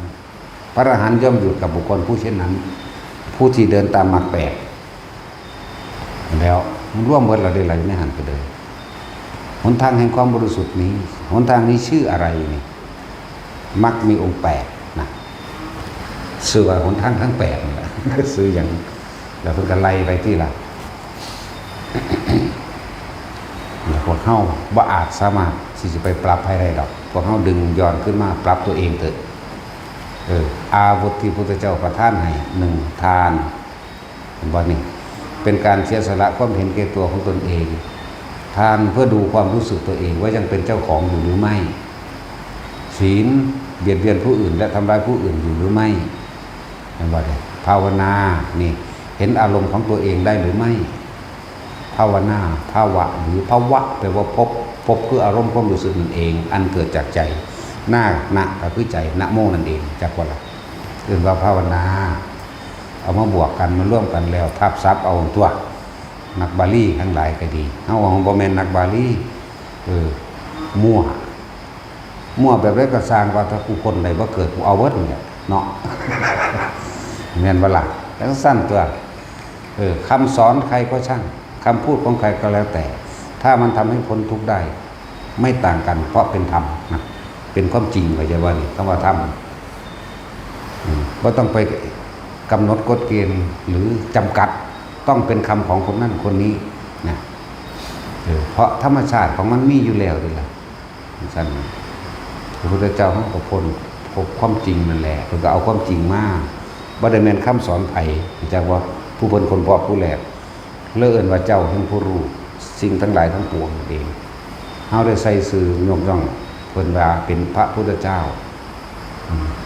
พระอรหันต์ย่อมอยู่กับบุคคลผู้เช่นนั้นผู้ที่เดินตามมรรค8แล้วมันร่วมหมดเราได้ไหลไม่หันไปเลยหนทางแห่งความบริสุทธิ์นี้หนทางนี้ชื่ออะไรนี่มรรคมีองค์8นะชื่อว่าหนทางทั้ง8นี่แหละชื่ออย่างแล้วเพิ่นก็ไล่ไปที่ละพวกเฮาบ่อาจสามารถที่จะไปปรับให้ได้ดอกพวกเฮาดึงย้อนขึ้นมาปรับตัวเองเถิดอาวุธที่พระพุทธเจ้าประทานให้1ทานบ่นี่เป็นการเสียสละความเห็นแก่ตัวของตนเองทานเพื่อดูความรู้สึกตัวเองว่ายังเป็นเจ้าของอยู่หรือไม่ศีลเบียดเบียนผู้อื่นและทำร้ายผู้อื่นอยู่หรือไม่นั่นว่าได้ภาวนานี่เห็นอารมณ์ของตัวเองได้หรือไม่ภาวนาภาวะหรือภาวะแปลว่าพบคืออารมณ์ความรู้สึกนั่นเองอันเกิดจากใจนะก็คือใจนะโมนั่นเองจากว่าล่ะเรียกว่าภาวนาเอามาบวกกันมาร่วมกันแล้วทับซับเอาตัวนักบาลีทั้งหลายก็ดีเฮาของบ่แม่นนักบาลีมั่วแบบไรก็สร้างว่าถ้ากูคนใดบ่เกิดกูเอาเบิดเนี่ยเนาะแม่นบ่ล่ะแล้วสั้นตัวคำสอนใครก็ช่างคำพูดของใครก็แล้วแต่ถ้ามันทำให้พ้นทุกข์ได้ ไม่ต่างกันเพราะเป็นธรรมนะเป็นความจริงเข้าใจว่านี่คำว่าธรรมก็ต้องไปกำหนดกฎเกณฑ์หรือจำกัดต้องเป็นคำของคนนั้นคนนี้นะเพราะธรรมชาติของมันมีอยู่แล้วนี่แหละท่านพระพุทธเจ้าเขาก็พ้นพบความจริงนั่นแหละเพิ่นก็เอาความจริงมาบ่ได้แม่นคำสอนไผจากว่าผู้เพิ่นคนพบผู้แรกเลิศว่าเจ้าแห่งผู้รู้สิ่งทั้งหลายทั้งปวงนั่นเองเฮาได้ใส่ชื่อยกย่องเพิ่นว่าเป็นพระพุทธเจ้า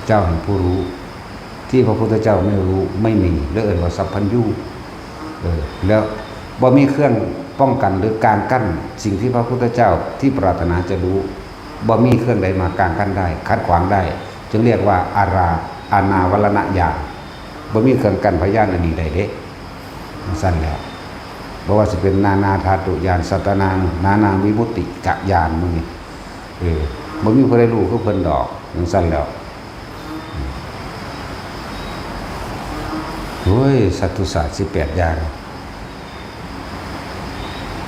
เจ้าแห่งผู้รู้ที่พระพุทธเจ้าไม่รู้ไม่มีเลิศว่าสัพพัญญูแล้วบ่มีเครื่องป้องกันหรือการกั้นสิ่งที่พระพุทธเจ้าที่ปรารถนาจะรู้บ่มีเครื่องใดมากางกั้นได้คัดขวางได้จึงเรียกว่าอาณาวรณญาณบ่มีเครื่องกั้นพยานอันนี้ใดเด้สั้นแล้วเพราะว่าจะเป็นนานาธาตุญาณสัตตนางนานาวิมุตติกะญาณมึงนี่บ่มีผู้ใดรู้คือเพิ่นดอกจังซั่นแล้วโอ้ยสัตตุศาสตร์18อย่าง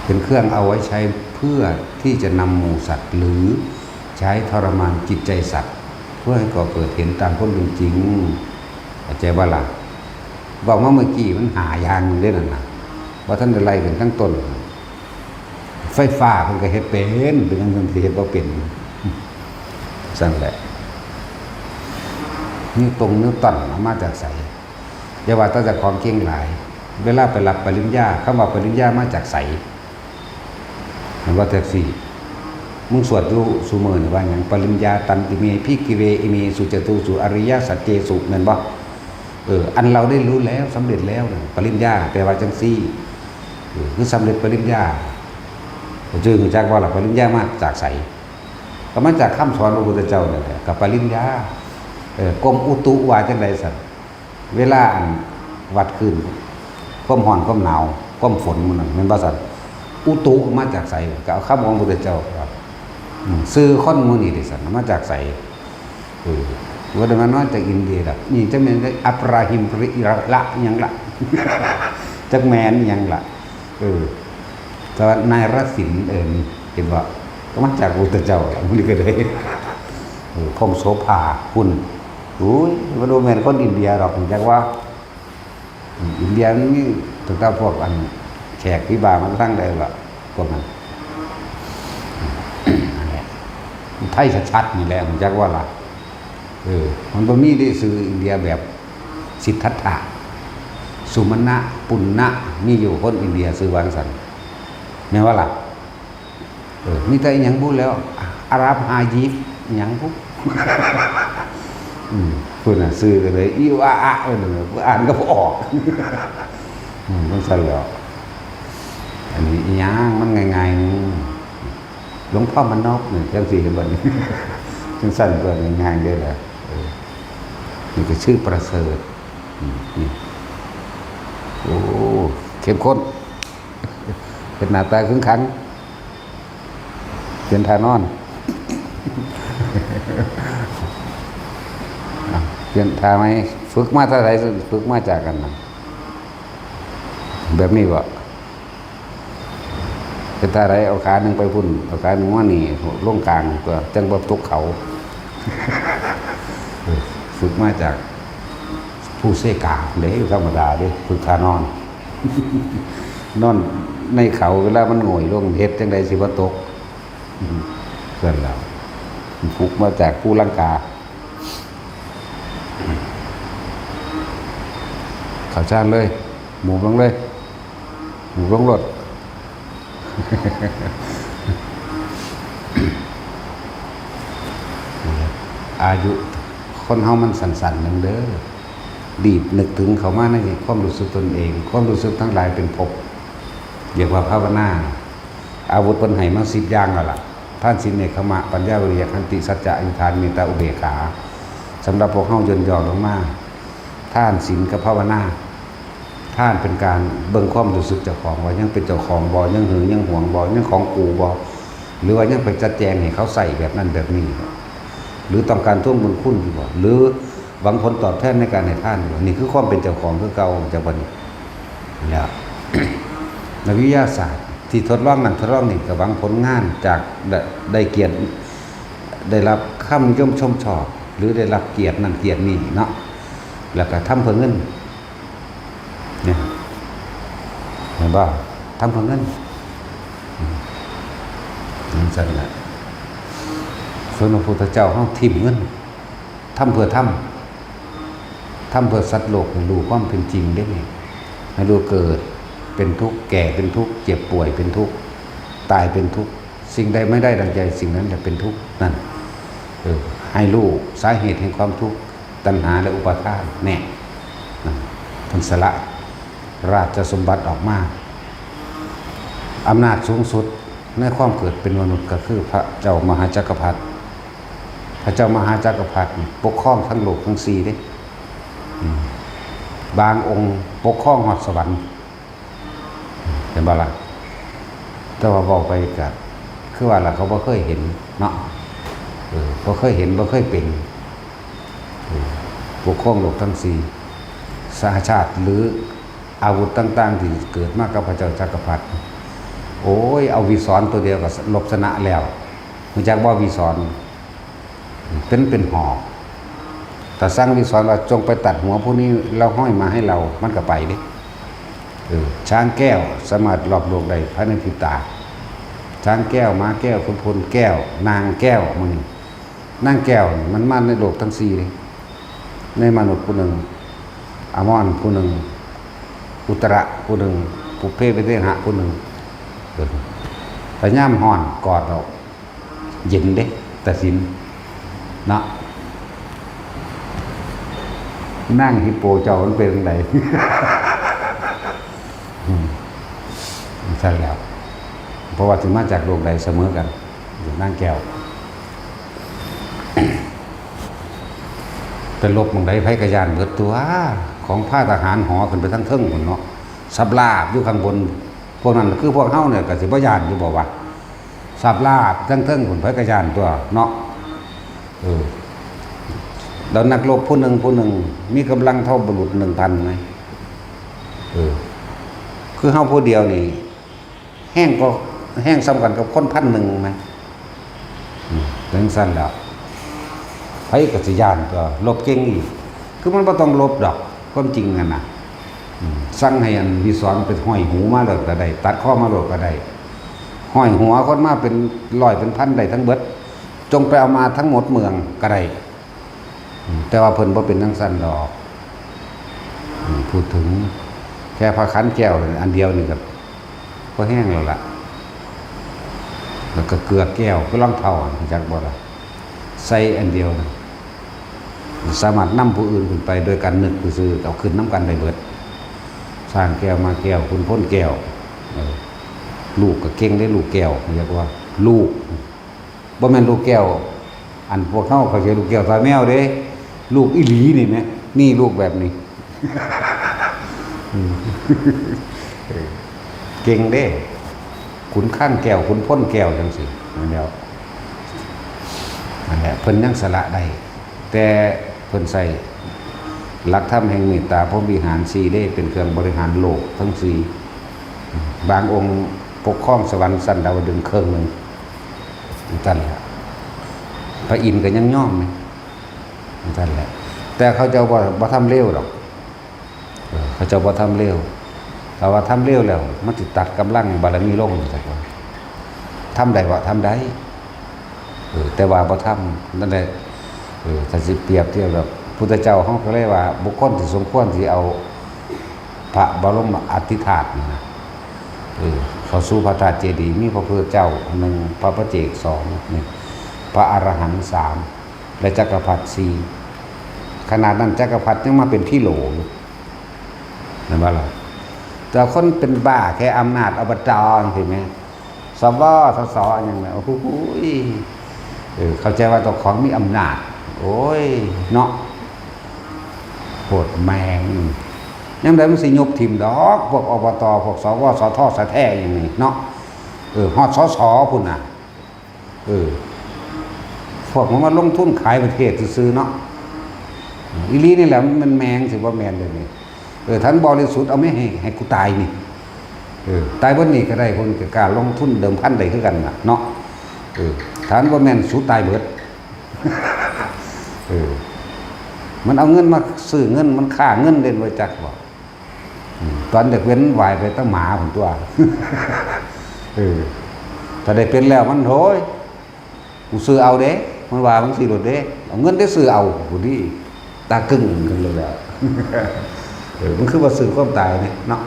เป็นเครื่องเอาไว้ใช้เพื่อที่จะนำหมู่สัตว์หรือใช้ทรมานจิตใจสัตว์เพื่อให้ก่อเกิดเห็นตามความเป็นจริงเข้าใจบ่ล่ะบอกว่าเมื่อกี้มันหาอย่างนึงได้นั่นน่ะว่าท่านได้ไล่กันทั้งต้นไฟฟ้าเพิ่นก็เฮ็ดเป็นจังซั่นสิเฮ็ดบ่เป็นซั่นแหละนี่ตรงนิ้วต้นมาจากไสอย่าว่าแต่จากของเก่งหลายเวลาไปรับปริญญาคำว่าปริญญามาจากไสมันว่าแท็กซี่มึงสวดอยู่ซุมื้อนี่ว่าหยังปริญญาตันติเมภิกขิเวอิเมสุจตุสุอริยสัจเจสุแม่นบ่อันเราได้รู้แล้วสำเร็จแล้วนะปริญญาแปลว่าจังซี่คือสำเร็จปริญญาจึงจากว่าปริญญามาจากไสก็มาจากคำสอนพระพุทธเจ้านั่นแหละกับปริญญากรมอุตุว่าจังได๋ซั่นเวลาอันวัดขึ้นความร้อนความหนาวความฝนมันนั่นแม่นบ่ซั่นอุตุมาจากไสก็เอาคำของพระพุทธเจ้าครับซื้อค้อนมื้อนี้ดิซั่นมาจากไสว่าแต่มันมาจากอินเดียล่ะนี่จะเป็นอัปราหิมริละหยังล่ะจักแม่นหยังล่ะแต่ว่านายรศิลป์นี่เห็นว่าก็มาจากพระพุทธเจ้าล่ะมื้อนี้ก็ได้พงโสภาคุณอุ้ยบ่ดูแม่นคนอินเดียดอกจักว่าอินเดียนี่ถึงถ้าพวกอันแขกพิบามันตั้งได้ล่ะพวกนั้นไทยชัดๆนี่แหละจักว่าล่ะมันบ่มีได้ซื้ออินเดียแบบสิทธัตถะสุมาณะปุณณะมีอยู่คนอินเดียซื้อวางสันแม่นว่าล่ะมีแต่หยังพูดแล้วอาหรับฮายิฟหยังพุกเพิ่นน่ะซื้อกันเลยอีวาอะอ่านก็บ่ออกมันซั่นแล้วอันนี้อีหยังมันง่ายๆหลวงพ่อมันนอกนี่จังซี่เห็นบ่นี่จังซั่นก็ง่ายๆเด้อล่ะนี่ก็ชื่อประเสริฐนี่โอ้เข้มข้นเป็นหน้าตาขึงขังเป็นทานอนเปลี่ยนทาไหมฝึกมาเท่าไหร่ฝึกมาจากกันนะแบบนี้บ่เป็นทาไรเอาขาหนึ่งไปพุ่นเอาขาหนึ่งว่านี่ลงกลางตัวจังบ่ตกเขาฝึกมาจากผู้เสกาเด้ธรรมดาเด้ฝึกทานอนนอนในเขาเวลามันโง่ยลงเฮ็ดจังได๋สิบ่ตกเพิ่นแล้วฝึกมาจากผู้ลังกาข่าวชาญเลยหมู่ลงเลยหมู่ลงรถอายุคนเฮามันสั้นๆนึงเด้อดีดนึกถึงเขามาในความรู้สึกตนเองความรู้สึกทั้งหลายเป็นภพเรียกว่าภาวนาอาวุธเพิ่นให้มา10อย่างแล้วล่ะท่านศีลเนกขมะปัญญาวิริยะขันติสัจจะอธิษฐานเมตตาอุเบกขาสำหรับพวกเฮาย่นย่อลงมาท่านศีลกับภาวนาท่านเป็นการเบิ่งความรู้สึกเจ้าของว่ายังเป็นเจ้าของบ่ยังหึงยังหวงบ่ยังของกูบ่หรือว่ายังไปจัดแจงให้เขาใส่แบบนั้นแบบนี้หรือต้องการทวงบุญคุณอยู่บ่หรือหวังผลตอบแทนในการให้ท่านอยู่นี่คือความเป็นเจ้าของคือเก่าจากบัดนี้แล้วนักวิทยาศาสตร์ ที่ทดลองนั่นทดลองนี่ก็หวังผลงานจากได้เกียรติได้รับคำนิยมชมชอบหรือได้รับเกียรตินั่นเกียรตินี่เนาะแล้วก็ทำเพื่อเงินเนี่ยเห็นบ่ทำเพื่อเงินนั่นสั่นแหละส่วนพระพุทธเจ้าเขาทิ่มเงินทำเพื่อทำเพื่อสัตว์โลกให้รู้ความเป็นจริงได้ไงให้รู้เกิดเป็นทุกข์แก่เป็นทุกข์เจ็บป่วยเป็นทุกข์ตายเป็นทุกข์สิ่งใดไม่ได้ดังใจสิ่งนั้นจะเป็นทุกข์นั่นให้รู้สาเหตุแห่งความทุกข์ตัณหาและอุปาทานแน่พันสละราชสมบัติออกมาอำนาจสูงสุดในความเกิดเป็นมนุษย์ก็คือพระเจ้ามหาจักรพรรดิพระเจ้ามหาจักรพรรดิปกครองทั้งโลกทั้งสี่ได้บางองค์ปกครองหอดสวรรค์เห็นบ่ล่ะแต่ว่าบอกไปกับคือว่าล่ะเขาบ่เคยเห็นเนาะบ่เคยเห็นบ่เคยเป็นปกครองโลกทั้งสี่สหชาติหรืออาวุธต่างๆที่เกิดมากับพระเจ้าจักรพรรดิโอ้ยเอาวิศรตัวเดียวก็ลบชนะแล้วมันจากว่าวิศรเป็นหอกแต่สร้างวิศรว่าจงไปตัดหัวผู้นี้เราห้อยมาให้เรามันก็ไปดิช้างแก้วสามารถรอบโลกได้ภายในพริบตาช้างแก้วม้าแก้วคุณพลแก้วนางแก้วมันนางแก้วมันมาในโลกทั้งสี่เลยในมนุษย์ผู้หนึ่งอามอนผู้หนึ่งอุตระผู้หนึ่งปุเพเวเทหะผู้หนึ่งพญามห่อนกอดเราเย็นเด้แต่สินเนาะนั่งฮิปโปเจ้ามันเป็นยังไงใช่แล้วเพราะว่าถึงมาจากโลกใดเสมอกันอยู่นั่งแก้วเป็นลบมองใดไผกระยานเบิดตัวของผ้าทหารหอขึ้นไปทั้งเทิงหมดเนาะสับลาบอยู่ข้างบนพวกนั้นคือพวกเฮาเนี่ยก็สิบ่ยานอยู่บ่ว่าสับลาบทั้งเทิงผลไผกระยานตัวเนาะแล้วนักรบผู้หนึ่งมีกำลังเท่าบุรุษ 1,000 ไหมคือเฮาผู้เดียวนี่แห้งซ้ำกันกับคน1,000ไหมถึงสั้นแล้วไผก็สิย่านตัวลบเก่งอีกคือมันบ่ต้องลบดอกความจริงนั่นน่ะสั่งให้อันวิศรไปห้อยหูมาเลยก็ได้ตัดข้อมาเลยก็ได้ห้อยหัวคนมาเป็นร้อยเป็นพันได้ทั้งเบิดจงไปเอามาทั้งหมดเมืองก็ได้แต่ว่าเพิ่นบ่เป็นจังซั่นดอกพูดถึงแค่พระขันแก้วอันเดียวนี่ก็แห้งแล้วล่ะแล้วก็เกลือแก้วก็รองเท้าจักบ่ล่ะใส่อันเดียวนะสามารถนำผู้อื่นขึ้นไปโดยการนึกซื่อเอาขึ้นน้ำกันได้เบิดสร้างแก้วมาแก้วคุณพ้นแก้วลูกก็เก่งได้ลูกแก้วเรียกว่าลูกบ่แม่นลูกแก้วอันพวกเขาใช้ลูกแก้วตาแมวเด้ลูกอีหลีนี่แหมนี่ลูกแบบนี้เก่งเด้ขุนข้างแก้วขุนพ้นแก้วจังซี่นั่นแล้วนั่นแหละเพิ่นยังสละได้แต่เพิ่นใส่หลักธรรมแห่งเมตตาพรหมวิหาร4ได้เป็นเครื่องบริหารโลกทั้ง4บางองค์ปกครองสวรรค์สั้นดาวดึงเครื่องนึงนั่นแหละพระอินทร์ก็ยังย่อมไหมนั่นแหละแต่เขาเจ้าบ่ทำเร็วหรอกเขาเจ้าบ่ทำเร็วแต่ว่าทำเร็วแล้วมันสิตัดกำลังบารมีลงจักว่าทำได้ว่าทำได้แต่ว่าบ่ทำนั่นแหละถ้าสิเปรียบเทียบแบบพุทธเจ้าเขาก็เรียกว่าบุคคลที่สมควรที่เอาพระบรมอธิธาตุนี่นะเขาสู่พระธาตุเจดีย์มีพระพุทธเจ้า1พระปัจเจก2นี่พระอรหันต์3และจักรพรรดิ4ขนาดนั้นจักรพรรดิยังมาเป็นพี่โหลอยู่นั่นว่าล่ะแต่คนเป็นบ้าแค่อำนาจอบจเห็นไหมสวสสอย่างนั้นโอ้โหเข้าใจว่าตัวของมีอำนาจโอ้ยเนาะโหดแมงยังได้มันสิยบทิมดอกพวกอบตพวกสวสทสะแท้อย่างนี้เนาะฮอดสสพุ่นน่ะพวกมันมาลงทุนขายประเทศซื้อเนาะอีลีนี่แหละมันแมงสิว่าแมนเลยนี่ท่านบริสุทธิ์เอาไม่ให้กูตายนี่ ตายบนนี้ก็ได้คนก็กล้าลงทุนเดิมพันได้คือกันน่ะเนาะฐานว่าแม่นสู้ตายเบิดมันเอาเงินมาซื้อเงินมันค่าเงินเด่นไว้จักบ่ตอนเด็กเว้นไหวไปตั้งหมาผมตัวถ้าได้เป็นแล้วมันโถยกูซื้อเอาเด้มันว่ามันสิโดดเด้เอาเงินได้ซื้อเอาผู้นี้ตากึ่งกันเลยแล้วมันคือว่าซื้อความตายเนี่ยเนาะ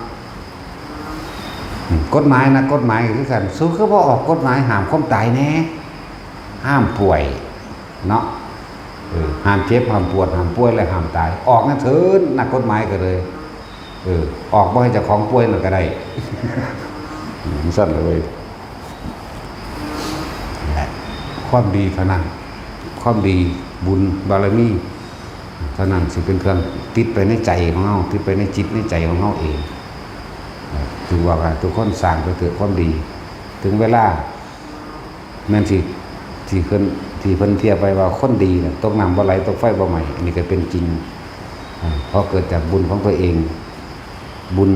กฎหมายนะกฎหมายคือกันสู้คือบ่ออกกฎหมายห้ามความตายแน่ห้ามป่วยเนาะห้ามเจ็บห้ามปวดห้ามป่วยและห้ามตายออกนั่นเถิดนักกฎหมายก็เลยออกบ่ให้เจ้าของป่วยหน่อยก็ได้สั้นเลยความดีเท่านั้นความดีบุญบารมีเท่านั้นสิเป็นเครื่องติดไปในใจของเราติดไปในจิตในใจของเราเองถือว่าทุกคนสร้างไปเถิดความดีถึงเวลาแม่นสิที่เพิ่นเทียบไปว่าคนดีน่ะตกน้ำบ่ไหลตกไฟบ่ไหม้อันนี้ก็เป็นจริงเพราะเกิดจากบุญของตัวเองบุญ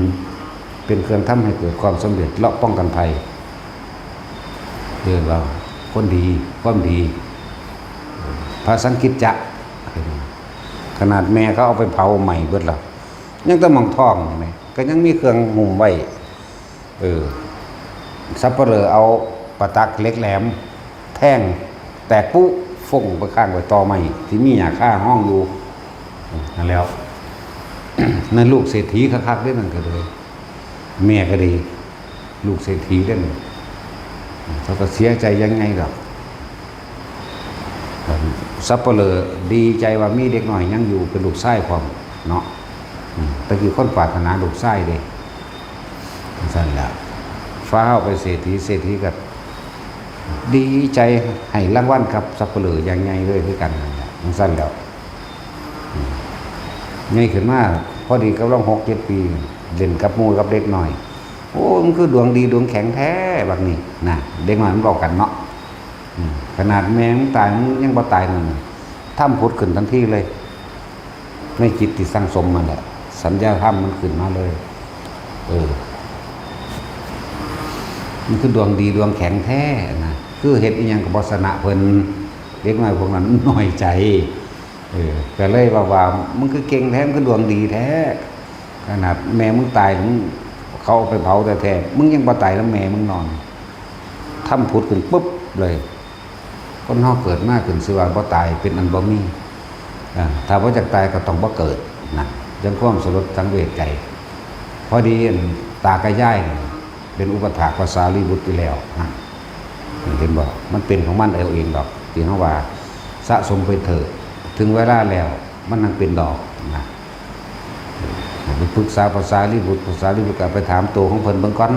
เป็นเครื่องทำให้เกิดความสำเร็จและป้องกันภัยเรียกว่าคนดีความดีพระสังกิจจะขนาดแม่เขาเอาไปเผาใหม่เบิดแล้วยังต้องมองท้องนี่ก็ยังมีเครื่องหุ้มไว้สับปะเหร่อเอาปะตักเล็กแหลมแท่งแตกปุ๊ฟงไปข้างไว้ต่อใหม่ที่มีหญ้าค่าห้องอยู่นั่นแล้ว นั่นลูกเศรษฐีคักๆได้นั่นก็เลยแม่ก็ดีลูกเศรษฐีได้นั่นเขาก็เสียใจยังไงหรอกซับเปลือดีใจว่ามีเด็กหน่อยยังอยู่เป็นลูกไส้ความเนาะแต่คือคนปรารถนาลูกไส้เด้สั่นแล้วฟ้าเอาไปเศรษฐีก็ดีใจให้รางวัลกับซับเปลือยังไงเลยคือกันสั่นแล้วไงขึ้นมาพอดีกับเรา6-7 ปีเล่นกับมูกับเด็กหน่อยโอ้มันคือดวงดีดวงแข็งแท้แบบนี้นะเด็กหน่อยมันบอกกันเนาะขนาดแม่งตายมันยังบ่ตายนั่นถ้ำพุทธขึ้นทันทีเลยไม่จิตที่สร้างสมมาแหละสัญญาถ้ำมันขึ้นมาเลยมันคือดวงดีดวงแข็งแท้นะคือเฮ็ดอีหยังกับบ่ชนะเพิ่นเด็กน้อยพวกนั้นน้อยใจก็เลยว่ามึงคือเก่งแท้มึงคือดวงดีแท้ขนาดแม่มึงตายมึงเขาเอาไปเผาแท้ๆมึงยังบ่ตายแล้วแม่มึงนอนถ้ำพุทธขึ้นปุ๊บเลยคนเฮาเกิดมาขึ้นสิว่าบ่ตายเป็นอันบ่มีถ้าบ่จักตายก็ต้องบ่เกิดนะยังความสลดสังเวชใจพอดีตากระย่ายเป็นอุปถากภาษาลีบุตรอยู่แล้วนะเห็นบ่มันเป็นของมันเองดอกที่เฮาว่าสะสมไปเถิดถึงเวลาแล้วมันนั่งเป็นดอกนะไปปรึกษาภาษาลีบุตรก็ไปถามตัวของเพิ่นเบิ่งก่อน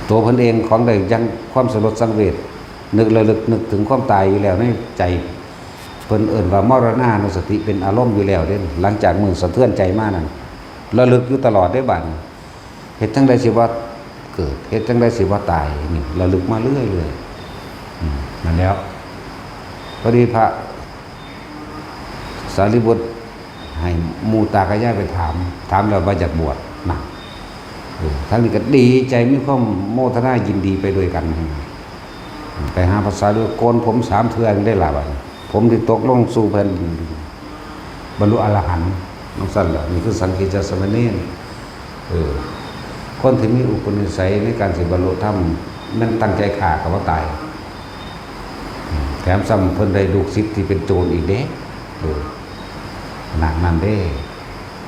ตัวเพิ่นเองของใดยังความสลดสังเวชนึกระลึกนึกถึงความตายอยู่แล้วในใจเพิ่นเอิ้นว่ามรณานุสติเป็นอารมณ์อยู่แล้วเด้หลังจากมือสะเทือนใจมานั่นระลึกอยู่ตลอดได้บัดเฮ็ดจังได๋สิว่าเกิดเฮ็ดจังได๋สิว่าตายนี่ระลึกมาเรื่อยๆนั่นแล้วพอดีพระสารีบุตรให้มูตากระย่ายไปถามแล้วว่าอยากบวชนะทั้งนี้ก็ดีใจมีความโมทนายินดีไปด้วยกันไปหาภาษาด้วยโกนผม3 เทื่อได้ล่ะบัดผมที่ตกลงสู่แผ่นบรรลุอรหันต์น้องสั่นล่ะนี่คือสังฆิจสมณีคนที่มีอุปนิสัยในการสิบรรลุธรรมมันตั้งใจฆ่าก็บ่ตายแถมซ้ำเพิ่นได้ลูกศิษย์ที่เป็นโจรอีกเด้หนักนั่นเด้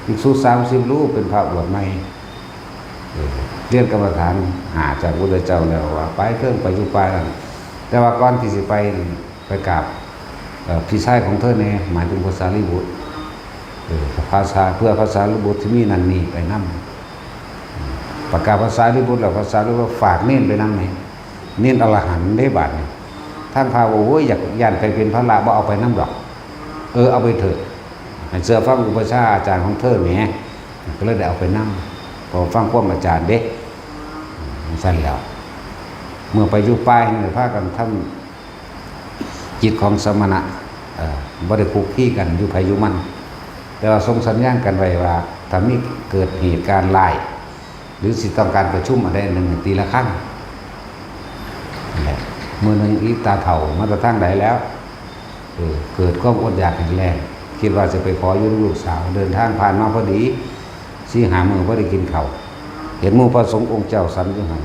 ภิกษุ30 รูปเป็นพระบวชใหม่เรียนกรรมฐานหาจากพระพุทธเจ้าแล้วว่าไปเทิงไปอยู่ป่านั่นแต่ว่าก่อนที่สิไปกราบพี่ชายของเธอเนี่ยหมายถึงภาษาลีบุตรภาษาเพื่อภาษาลีบุตรที่มีนั่นนี่ไปนำประกาศภาษาลีบุตรแล้วภาษาลีบุตรฝากเน้นไปนำไหมเน้นอรหันต์ได้บาดท่านพาว่าโอ้ยอยากย่านไปเป็นพระละบ่เอาไปนำดอกเอาไปเถอะเสื้อฟังอุปชาอาจารย์ของเธอเนี่ยก็เลยได้เอาไปนำพอฟังความอาจารย์เด็กสั้นแล้วเมื่อไปอยู่ป้ายเนี่ยพากันทำจิตของสมณะบ่ได้คุกคีกันอยู่ไผอยู่มันแต่ว่าทรงสัญญาณกันไว้ว่าถ้ามีเกิดเหตุการณ์ร้าย หรือสิต้องการประชุมอะไรหนึ่งตีละครั้งนั่นแหละมือหนึ่งอีตาเถ่ามาตะทั้งใดแล้วเกิดความอดอยากแข็งแรงคิดว่าจะไปขอยุ่งลูกสาวเดินทางผ่านมาพอดีสิหามือพอได้กินข้าวเห็นหมู่พระสงฆ์องค์เจ้าสันอยู่หัน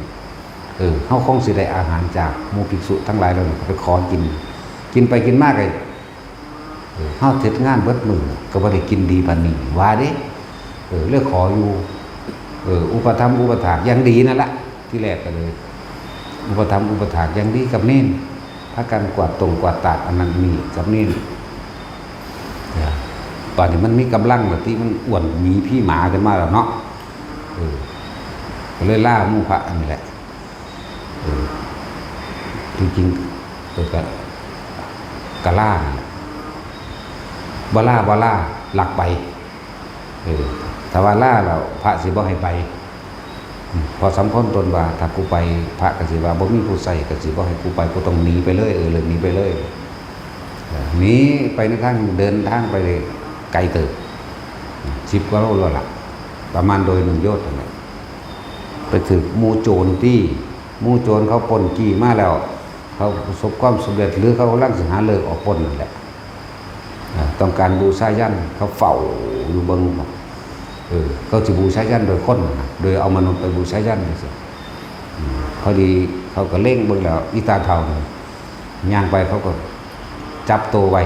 เขาคงสิได้อาหารจากหมู่ภิกษุทั้งหลายเราไปขอกินไปกินมากเลยเขาเทศงานเบิดมือก็บ่ได้กินดีปานนี้ว่าเด้เลือกขออยู่อุปถัมภ์อุปถากยังดีนั่นแหละที่แรกก็เลยอุปถัมภ์อุปถากยังดีกับเน้นถ้าการกวาดตรงกวาดตาดอันนั้นมีกับเน้นตอนนี้มันมีกำลังแบบที่มันอ้วนมีพี่หมากันมาแล้วเนาะก็เลยล่าหมู่พระอันนี้แหละจริงๆก็กะล่าบล่าหลักไปถ้าว่าล่าเราพระสิบ่ให้ไปพอสำคัญตนว่าถ้ากูไปพระก็สิว่าบ่มีผู้ใส่ก็สิบ่ให้กูไปกูต้องหนีไปเลยเลยหนีไปเลยหนีไปในทางเดินทางไปเลยไกลเติบ10 กว่าโลแล้วล่ะประมาณโดย1 โยชน์นั่นแหละไปถึงหมู่โจรที่หมู่โจรเขาปล้นจี้มาแล้วเขาประสบความสำเร็จหรือเขากำลังสิหาเลิกออกปล้นนั่นแหละต้องการบูชายันเขาเฝ้าอยู่เบิ่งเขาจะบูชายันโดยคนโดยเอามนุษย์ไปบูชายันสิพอดีเขาก็เล่งเบิ่งแล้วอีตาเท่าย่างไปเขาก็จับตัวไว้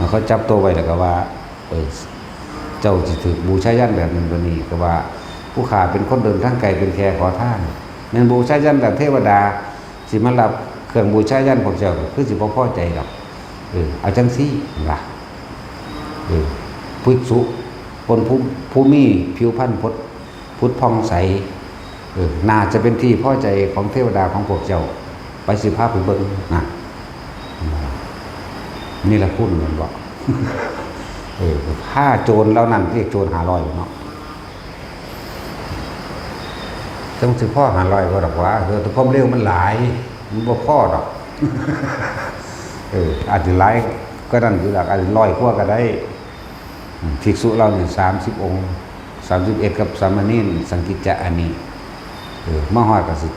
เขาจับตัวไว้แล้วก็ว่าเจ้าจะถือบูชายันแบบนั้นแบบนี้ก็ว่าผู้ขาเป็นคนเดินทางไกลเป็นแค่ขอทานแม่นบูชายันแบบเทวดาสิมารับเครื่องบูชายันของเจ้าคือสิบ่พอใจหรอกเอาจังซี่ล่ะพุทธสุคนผู้มีผิวพรรณพุทธพองใสน่าจะเป็นที่พอใจของเทวดาของพวกเจ้าไปสิพาไปเบิ่งนะนี่แหละพูดเหมือนบอกผ้าโจรแล้วนั่นเรียกโจร500เนาะต้องสิพ่อ500ก็ดอกว่าแต่ความเร็วมันหลายมันบ่พอดอกอาจจะหลายก็นั่นอยู่หลักอาจจะ100 กว่าก็ได้ภิกษุเราเนี่ย30 องค์31กับสามเณรสังกิจจะอันนี้มาฮอดก็สิ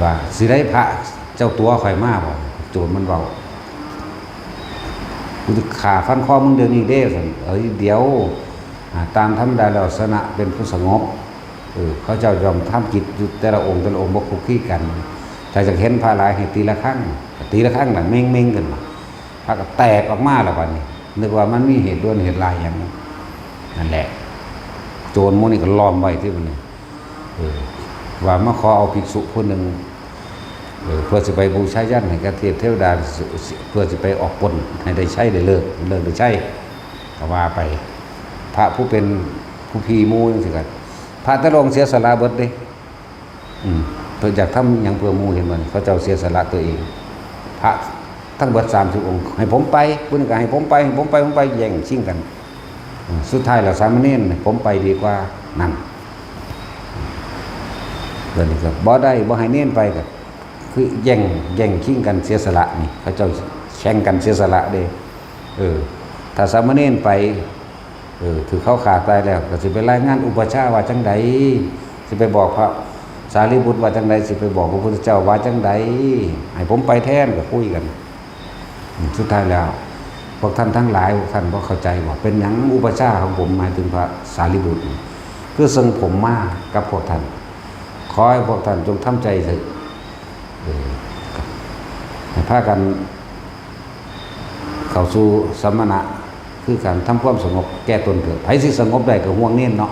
ว่าสิได้พระเจ้าตัวข่อยมาบ่โจรมันเว้ากูจะขาฟันคอมึงเดี๋ยวนี้เด้ซั่นเดี๋ยวตามธรรมดาลักษณะเป็นผู้สงบเขาเจ้ายอมทำกิจอยู่แต่ละองค์บ่คุกคีกันถ้าจะเห็นพระหลายให้ตีละครั้งน่ะเม่งๆกันพระก็แตกออกมาแล้วบัดนี้นึกว่ามันมีเหตุด่วนเหตุร้ายอย่างนั้นนั่นแหละโจรหมู่นี้ก็ล้อมไว้ที่มันนี่ว่ามาขอเอาภิกษุคนหนึ่งเพื่อจะไปบูชายันให้กับเทวดาเพื่อจะไปออกปล้นให้ได้ใช้ได้เลิกได้ใช้ก็ว่าไปพระผู้เป็นผู้พีหมู่จังซี่ก็พระตะลงเสียสละเบิดเด้เพิ่นอยากทำหยังเพื่อหมู่เห็นบ่เขาเจ้าเสียสละตัวเองพระทั้งเบิด30 องค์ให้ผมไปเพิ่นก็ให้ผมไปแย่งชิงกันสุดท้ายแล้วสามเณรผมไปดีกว่านั่นเดี๋ยวนี้ก็บ่ได้บ่ให้เณรไปก็คือแย่งชิงกันเสียสละนี่เขาเจ้าแข่งกันเสียสละเด้ถ้าสามเณรไปถือเขาขาดตายแล้วก็สิไปรายงานอุปชฌาย์ว่าจังไดสิไปบอกพระสารีบุตรว่าจังไดสิไปบอกพระพุทธเจ้าว่าจังไดให้ผมไปแทนก็คุยกันสุดท้ายแล้วพวกท่านทั้งหลายพวกท่านบ่เข้าใจว่าเป็นหยังอุปชฌาย์ของผมหมายถึงพระสารีบุตรคือซึ่งผมมากับพวกท่านขอให้พวกท่านจงทำใจเถิดให้พากันเข้าสู่สมณะคือการทำความสงบแก้ตนเถิดไผสิสงบได้ก็ห่วงเน้นเนาะ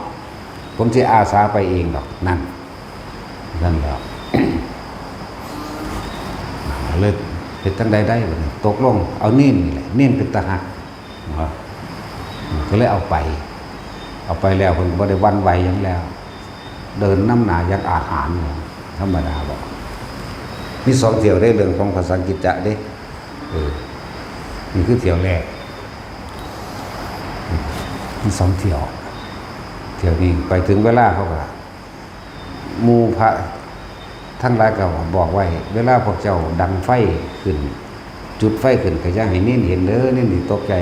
ผมสิอาสาไปเองดอกนั่นแล้วเลยเฮ็ดจังใดได้บัดนี้ตกลงเอาเน้นนี่แหละเน้นเป็นตาหักก็เลยเอาไปแล้วเพิ่นบ่ได้วันไหวหยังแล้วเดินน้ำหน้ายังอาหารธรรมดาบ่มี2 เที่ยวได้เรื่องของภาษาอังกฤษจะเด้นี่คือเที่ยวแรกมี2 เที่ยวนี้ไปถึงเวลาเขาก็หมู่พระทั้งหลายก็บอกไว้เวลาพวกเจ้าดังไฟขึ้นจุดไฟขึ้นก็อย่าให้เน้นเห็นเด้อเน้นสิตกใจ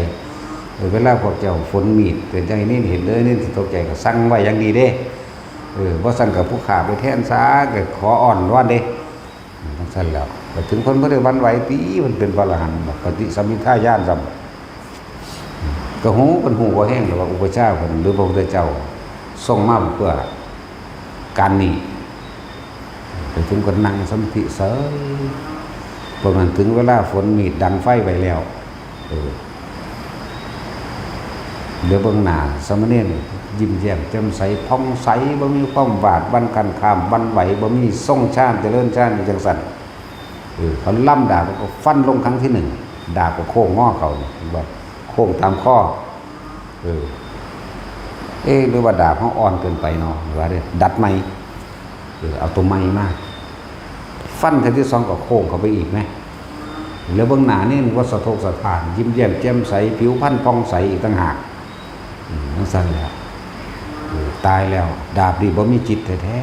เวลาพวกเจ้าฝนมีดเตือนใจนี่เห็นเลยนี่ตกใจก็สั่งไว้อย่างดีเด้บ่สั่งกับผู้ขาไปแทนซาก็ขออ่อนว่าเด้ทั้งสั้นแล้วไปถึงคนบ่ได้วันไหวตีมันเป็นพระอรหันต์ปฏิสัมภิทาญาณซ้ำก็หูเป็นหูบ่แห้งหรอกว่าอุปชาเพิ่นหรือพระพุทธเจ้าทรงมาเพื่อการนี้ไปถึงคนนั่งสมาธิเสยพอมันถึงเวลาฝนมีดดังไฟไปแล้วเดี๋ยวเบื้องหน้าสมณเณรยิ้มแย้มแจ่มใสผ่องใสบ่มีความบาดบันกันข้ามบันไหวบ่มีส่งชาติเจริญชาติจังสันเขาล่ำดาบก็ฟันลงครั้งที่หนึ่งดาบก็โค้งง้อเขาแบบโค้งตามข้อหรือว่าดาบเขาอ่อนเกินไปเนาะว่าเด้ดัดไม้เอาตัวไม้มาฟันครั้งที่สองก็โค้งเขาไปอีกไหมแล้วเบื้องหน้านี่ว่าสะทกสะท้านยิ้มแย้มแจ่มใสผิวพรรณผ่องใสอีกต่างหากนั่นสั่นแล้วตายแล้วดาบดีบ่มีจิตแท้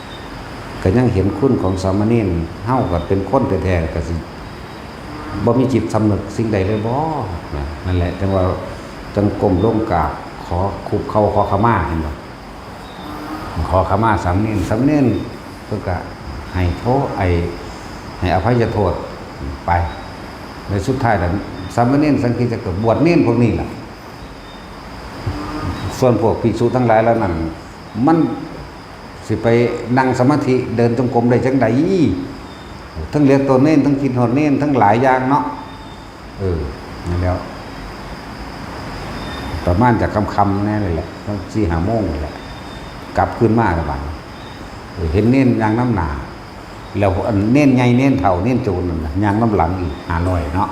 ๆก็ยังเห็นคุณของสามเณรเฮาก็เป็นคนแท้ๆก็สิบ่มีจิตสำนึกสิ่งใดเลยบ่นั่นแหละจังว่าจังก้มลงกราบขอคุกเข่าขอขมาเห็นบ่ขอขมาสามเณรเพิ่นก็ให้โทษให้อภัยโทษไปในสุดท้ายแล้วสามเณรสังคีจะเกิดบวชเณรพวกนี้ล่ะส่วนพวกภิกษุทั้งหลายแล้วนั่นมันสิไปนั่งสมาธิเดินจงกรมได้จังใดทั้งเรียนตัวเน้นทั้งกินหอดเน้นทั้งหลายอย่างเนาะนั่นแล้วประมาณจากคำแน่เลยแหละต้อง4-5 โมงเลยแหละกลับขึ้นมาแล้วบัดเห็นเน้นยางน้ำหนาแล้วเน้นใหญ่เน้นเท่าเน้นโจรนั่นยางน้ำหลังอีก500เนาะ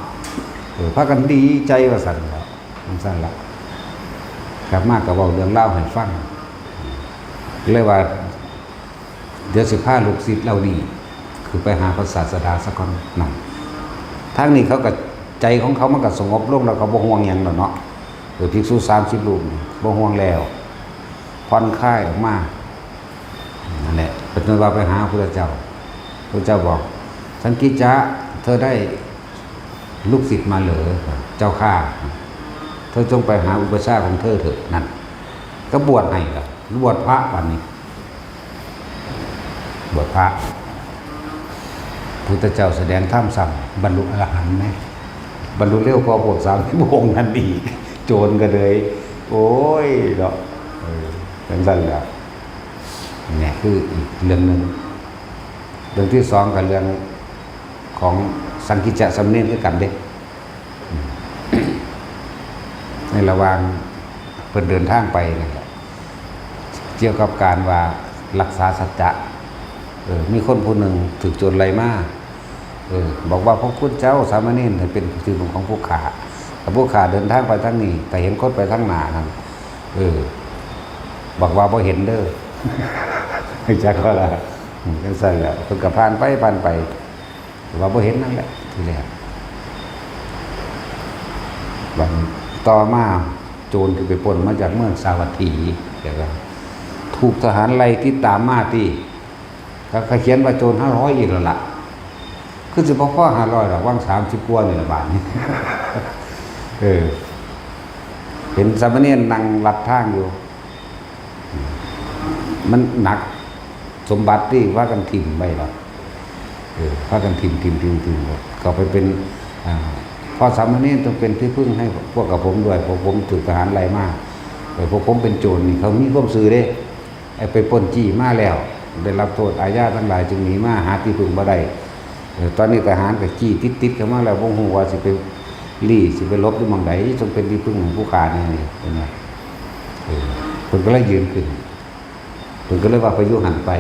พากันดีใจว่าสั่นแล้วมันสั่นละกลับมากับเว้าเรื่องเล่าให้ฟังเลยว่าเดี๋ยวสิพาลูกศิษย์เรานี่คือไปหาพระศาสดาสักก่อนนั่นทางนี้เขาก็ใจของเขามันก็สงบลงแล้วก็บ่ห่วงหยังแล้วเนาะภิกษุ30 รูปบ่ห่วงแล้วผ่อนคลายออกมานั่นแหละเป็นว่าไปหาพระเจ้าพระเจ้าบอกสังกิจจะเธอได้ลูกศิษย์มาเหรอเจ้าข้าเธอจงไปหาอุปชฌาย์ของเธอเถิดนั่นก็บวชให้ล่ะบวชพระวันนี้บวชพระพุทธเจ้าแสดงธรรมสั่งบรรลุอรหันต์ไหมบรรลุเร็วกว่าพวก30 โมงนั่นอีกโจรก็เลยโอ้ยเนาะเป็นสั้นแล้วเนี่ยคืออีกเรื่องหนึ่งเรื่องที่สองกับเรื่องของสังกิจจะสำเนียงด้วยกันเด็กในระหว่างเพิ่นเดินทางไปนั่นแหละเกี่ยวกับการว่ารักษาสัจจะมีคนผู้หนึ่งถูกโจรไล่มาบอกว่าพระพุทธเจ้าสามเณรเป็นที่พึ่งของผู้ขาแต่ผู้ขาเดินทางไปทางนี้แต่เห็นคนไปทางหน้านั่นบอกว่าบ่เห็นเด้อจักว่าล่ะจังซั่นแหละเพิ่นก็ผ่านไปว่าบ่เห็นนั่นแหละทีแรกบัดต่อมาโจรที่ไปปล้นมาจากเมืองสาวัตถีก็ถูกทหารไล่ติดตามมาที่เขาเขียนว่าโจร500อีกแล้วล่ะคือสิบ่พอ500หรอกว่าง30 กว่านี่ล่ะบาดนี้เห็นสามเณรนั่งลัดทางอยู่มันหนักสมบัติที่ว่ากันถิ่มไปหรอกว่ากันถิ่มก็ไปเป็นพอสามเณรต้องเป็นที่พึ่งให้พวกกับผมด้วยพวกผมถูกทหารไล่มาพวกผมเป็นโจรนี่เขามีความซื่อเด้ไปปล้นจี้มาแล้วได้รับโทษอาญาทั้งหลายจึงหนีมาหาที่พึ่งบ่ได้ตอนนี้ทหารก็จี้ติดเข้ามาแล้วบ่ฮู้ว่าสิไปสิไปลบอยู่หม่องใดจงเป็นที่พึ่งของผู้ขานี่เห็นไหมเพิ่นก็เลยยืนขึ้นเพิ่นก็เลยว่าไปอยู่หันไป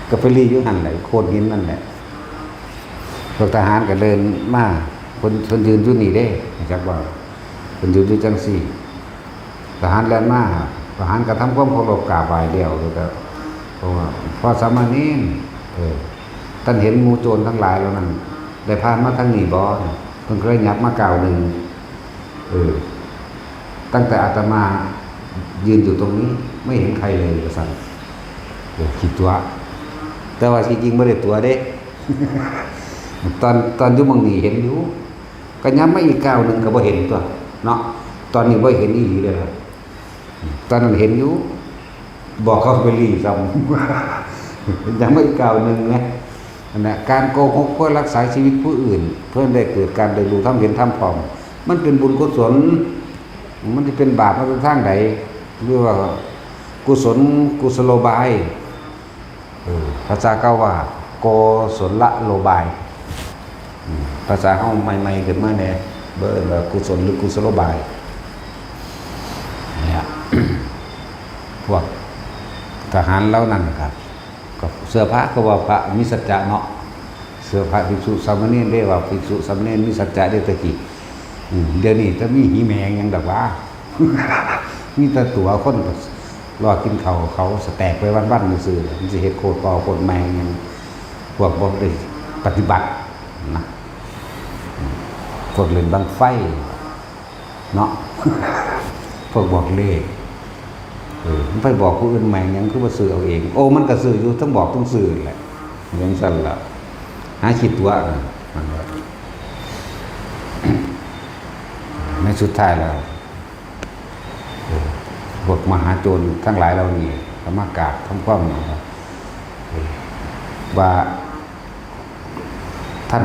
ก็ไปอยู่หันไหนโคนหินนั่นแหละพวกทหารก็เดินมาคนยืนอยู่นี่เด้จักว่าคนยืนอยู่จังซี่ทหารแล่นมาทหารก็ทำความเคารพกราบไหว้เดียวแล้วก็เพราะว่าพอสามเณรท่านเห็นหมู่โจรทั้งหลายแล้วนั่นได้ผ่านมาทางนี้บ่เพิ่นก็เลยยับมากล่าวหนึ่งตั้งแต่อาตมายืนอยู่ตรงนี้ไม่เห็นใครเลยว่าซั่นคิดตัวแต่ว่าจริงๆบ่ได้ตัวเด้ ตอนอยู่หม้องนี้เห็นอยู่ ก็ย้ำไม่อีกก้าวหนึ่งก็บ่เห็นตัวเนาะตอนนี้บ่เห็นอีหลีเลยครับตอนนั้นเห็นอยู่บอกเขาไปรีซ้ำยังไม่อีกก้าวหนึ่งนะนั่นแหละการโกหกเพื่อรักษาชีวิตผู้อื่น เพื่อได้เกิดการได้รู้ทำเห็นทำพร้อมมันเป็นบุญกุศลมันจะเป็นบาปมันเป็นทางใดหรือว่ากุศลกุศโลบายภาษาเก่าว่าโกศลโลบายภาษาเฮาใหม่ๆขึ้นมาแน่เบิ่งว่ากุศลหรือกุศโลบายเนี่ย พวกทหารเหล่านั้นครับก็เสื้อผ้าก็ว่าพระมีสัจจะเนาะเสื้อผ้าภิกษุสามเณรได้ว่าภิกษุสามเณรมีสัจจะได้ตะกี้เดี๋ยวนี้จะมีหีแมงยังดอกว่า มีแต่ตัวคนรอกินเขาสแตกไปวันๆซื่อๆมันสิเฮ็ดโคตรปอโคตรแมงยังพวกบ่ได้ปฏิบัตินะพวกเล่นบังไฟเนาะ พวกบอกเลขมันไปบอกผู้อื่นแมงยังคือว่าซื้อเอาเองโอ้มันก็ซื้ออยู่ทั้งบอกต้องซื้อแหละอย่างสั่นละหาคิดตัวมันในสุดท้ายแล้วพวกมหาโจรทั้งหลายเรานี่ธรรมกาศทำความว่าท่าน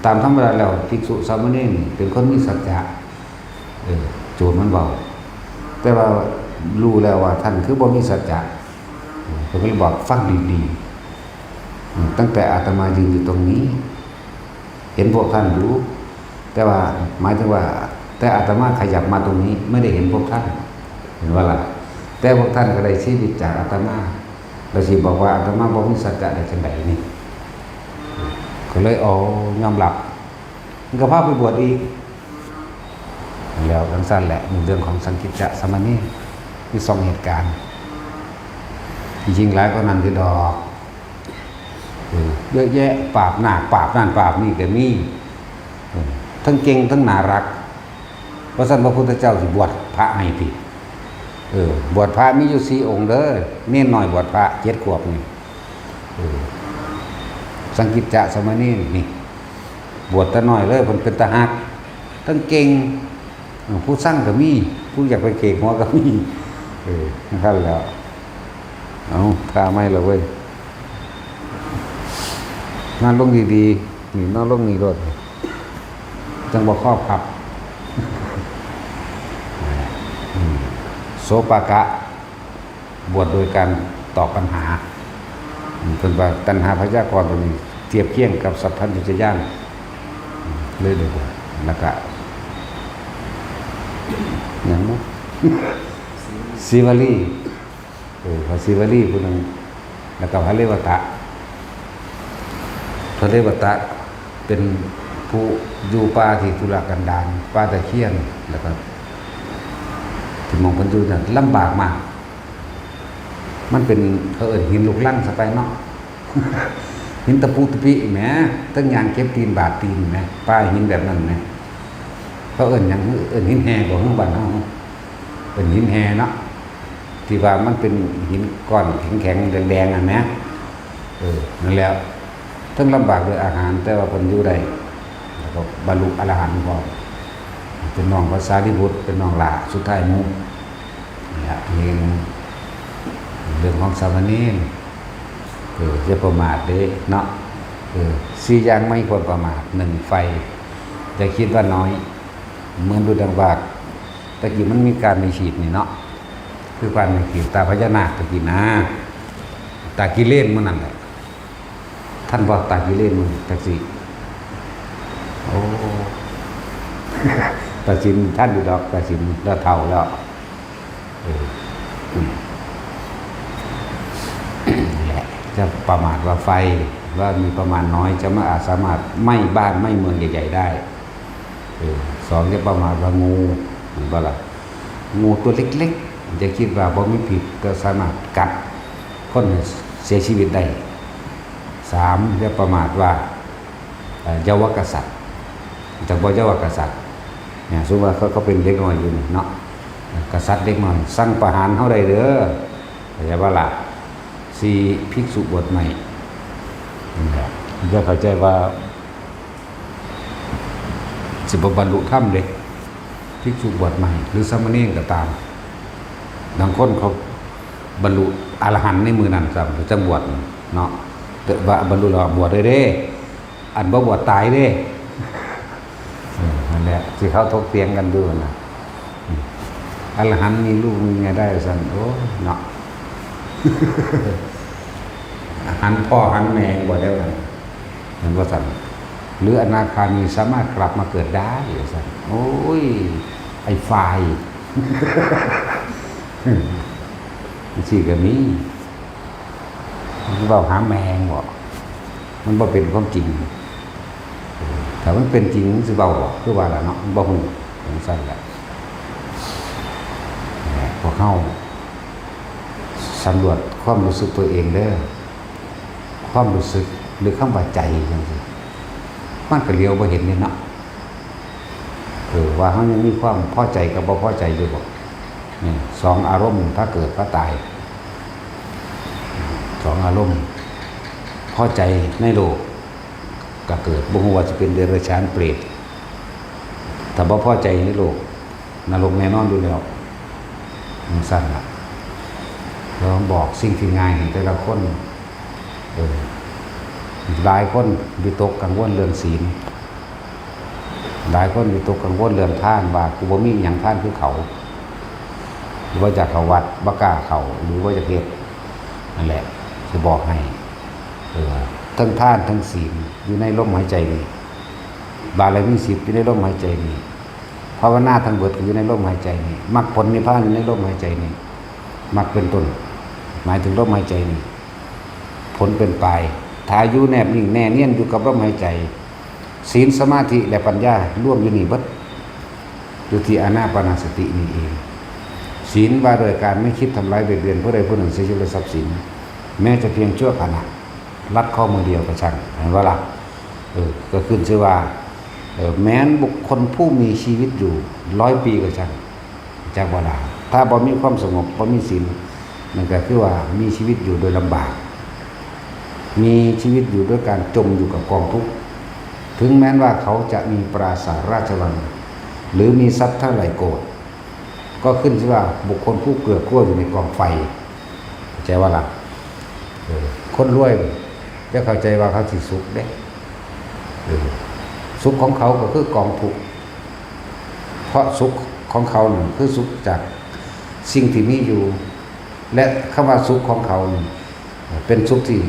ตามธรรมดาแล้วภิกษุสามเณรเป็นคนมีสัจจะโจรมันเบาแต่ว่ารู้แล้วว่าท่านคือบ่มีสัจจะผมก็เลยบอกฟังดีๆตั้งแต่อาตมายืนอยู่ตรงนี้เห็นพวกท่านรู้แต่ว่าหมายถึงว่าแต่อาตมาขยับมาตรงนี้ไม่ได้เห็นพวกท่านเห็นว่าล่ะแต่พวกท่านก็ได้ชี้ดิจากอาตมาเราสิบอกว่าอาตมาบ่มีสัจจะได้จังไดนี่ก็เลยยอมรับมันก็พาไปบวชอีกแล้วทั้งสั้นแหละในเรื่องของสังกิจจะสมณีมี2เหตุการณ์จริงๆหลายก็นั่นคือดอกเยอะแยะปราบหน้าปราบนั่นปราบนี่ก็มีทั้งเก่งทั้งน่ารักเพราะฉะนั้นพระพุทธเจ้าสิบวชพระให้ติบวชพระมีอยู่4 องค์เด้อเน้นหน่อยบวชพระ7 ขวบนี่สังกิจจะสมณีนี่บวชแต่น้อยเลยเพิ่นเป็นตาฮักทั้งเก่งผู้สร้างก็มีผู้อยากไปเก่งหัวก็มีนะครับแล้วเอาท่าไม่ละเว้ยนอนลงดีๆนี่นอนลงนี่รถจังบ่ครอบครับโสปากะบวชโดยการตอบปัญหาเป็นว่าตัณหาพยากรณ์ตัวนี้เทียบเคียงกับสัพพัญญุจญาณเลยเดี๋ยวแล้วก็อย่างนั้นศิวลีพระศิวลีผู้นึงแล้วก็พระเลวตะพระเลวตะเป็นผู้อยู่ป่าที่ทุรกันดารป่าตะเคียนแล้วก็ที่มองคนอยู่นั่นลำบากมากมันเป็นหินลูกลั่งสไปเนาะ หินตะปูตะปิแหมตั้งยางเก็บตีนบาดตีนแหมป้าหินแบบนั้นแหมเขาอย่างหินแห่บ่ฮู้บ้านเฮาเป็นหินแห่เนาะที่ว่ามันเป็นหินก้อนแข็งๆแดงๆอ่ะนะนั่นแล้วทั้งลำบากด้วยอาหารแต่ว่าเพิ่นอยู่ได้แล้วก็บรรลุอรหันต์พร้อมเป็นน้องพระสารีบุตรเป็นน้องหลาสุดท้ายหมู่นี่เรื่องของสามเณรอย่าประมาทเด้เนาะ4 อย่างไม่ควรประมาท1ไฟอย่าคิดว่าน้อยเหมือนดูดังบากตะกี้มันมีการมีฉีดนี่เนาะคือการมีขีดตาพญานาคตะกี้นะตากิเลนมันนั่นแหละท่านบอกตากิเลนมันตะกี้โอ้ตาสินท่านอยู่ดอกตาสินแล้วเท่าแล้วแหละจะประมาทว่าไฟว่ามีประมาณน้อยจะไม่อาจสามารถไหม้บ้านไหม้เมืองใหญ่ๆได้2จะประมาทว่างูเห็นบ่ล่ะงูตัวเล็กๆจะคิดว่าบ่มีผิดก็สามารถกัดคนเสียชีวิตได้3จะประมาทว่าเยาวกษัตริย์จากบ่เยาวกษัตริย์เนี่ยสมมุติว่าเขาเป็นเด็กน้อยอยู่เนาะกษัตริย์เด็กน้อยสั่งประหารเฮาได้เด้อเข้าใจบ่ล่ะ4ภิกษุบวชใหม่จะเข้าใจว่า สิบบรรลุธรรมเด็กภิกษุบวชใหม่หรือสามเณรก็ตามบางคนเขาบรรลุอรหันต์ในมือนั้นซ้ำหรือจะบวชเนาะแต่ว่าบรรลุแล้วบวชได้เด้อันบ่บวชตายเด้นั่นแหละที่เขาทกเถียงกันดูนะอรหันต์มีลูกมีไงได้สั่นโอ้เนาะหันพ่อหันแม่บวชได้กันเห็นว่าสั่นหรืออนาคามีสามารถกลับมาเกิดได้สั่นโอ้ยไอ้ไฟสิก็มีมันเบาหาแมงบ่มันบ่เป็นความจริงแต่มันเป็นจริงสิเบาบ่คือว่าล่ะเนาะมันบ่ฮู้จังซั่นแหละพวกเฮาสำรวจความรู้สึกตัวเองเด้อความรู้สึกหรือคำว่าใจจังซี่มันก็เลี้ยวบ่เห็นนี่เนาะว่าเฮายังมีความพอใจกับบ่พอใจอยู่บ่นี่สองอารมณ์ถ้าเกิดก็ตายสองอารมณ์พอใจในโลกก็เกิดบ่ฮู้ว่าจะเป็นเดรัจฉานเปรตถ้าบ่พอใจในโลกนรกแน่นอนอยู่แล้วมันสั้นล่ะเราบอกสิ่งที่ง่ายให้แต่ละคนหลายคนวิตกกังวลเรื่องศีลหลายคนวิตกกังวลเรื่องทานว่ากูบ่มีหยังทานคือเขาหรือว่าจะเข้าวัดบ่กล้าเข้าหรือว่าจะเฮ็ดนั่นแหละจะบอกให้ทั้งทานทั้งศีลอยู่ในลมหายใจนี้บารมี10อยู่ในลมหายใจนี้ภาวนาทั้งเบิดอยู่ในลมหายใจนี้มรรคผลนิพพานอยู่ในลมหายใจนี้มรรคเป็นต้นหมายถึงลมหายใจนี้ผลเป็นปลายถ้าอยู่แนบนิ่งแน่เนียนอยู่กับลมหายใจศีลสมาธิและปัญญาร่วมอยู่นี่เบิดอยู่ที่อานาปานสตินี่เองศีลว่าโดยการไม่คิดทำร้ายเบียดเบียนผู้ใดผู้หนึ่งเสียชีวิตทรัพย์สินแม้จะเพียงชั่วขณะลัดข้อมือเดียวก็ช่างเห็นว่าล่ะก็ขึ้นชื่อว่าแม้นบุคคลผู้มีชีวิตอยู่100 ปีก็ช่างจากบ่ลาถ้าบ่มีความสงบบ่มีศีลนั่นก็คือว่ามีชีวิตอยู่โดยลำบากมีชีวิตอยู่ด้วยการจมอยู่กับกองทุกข์ถึงแม้ว่าเขาจะมีปราสาทราชวังหรือมีทรัพย์เท่าไหร่โกรธก็ขึ้นชื่อว่าบุคคลผู้เกลือกกลัวอยู่ในกองไฟเข้าใจว่าล่ะคนรวยจะเข้าใจว่าเขาสิสุขเด้สุขของเขาก็คือกองทุกข์เพราะสุขของเขาหนึ่งคือสุขจากสิ่งที่มีอยู่และคำว่าสุขของเขาเป็นสุขที่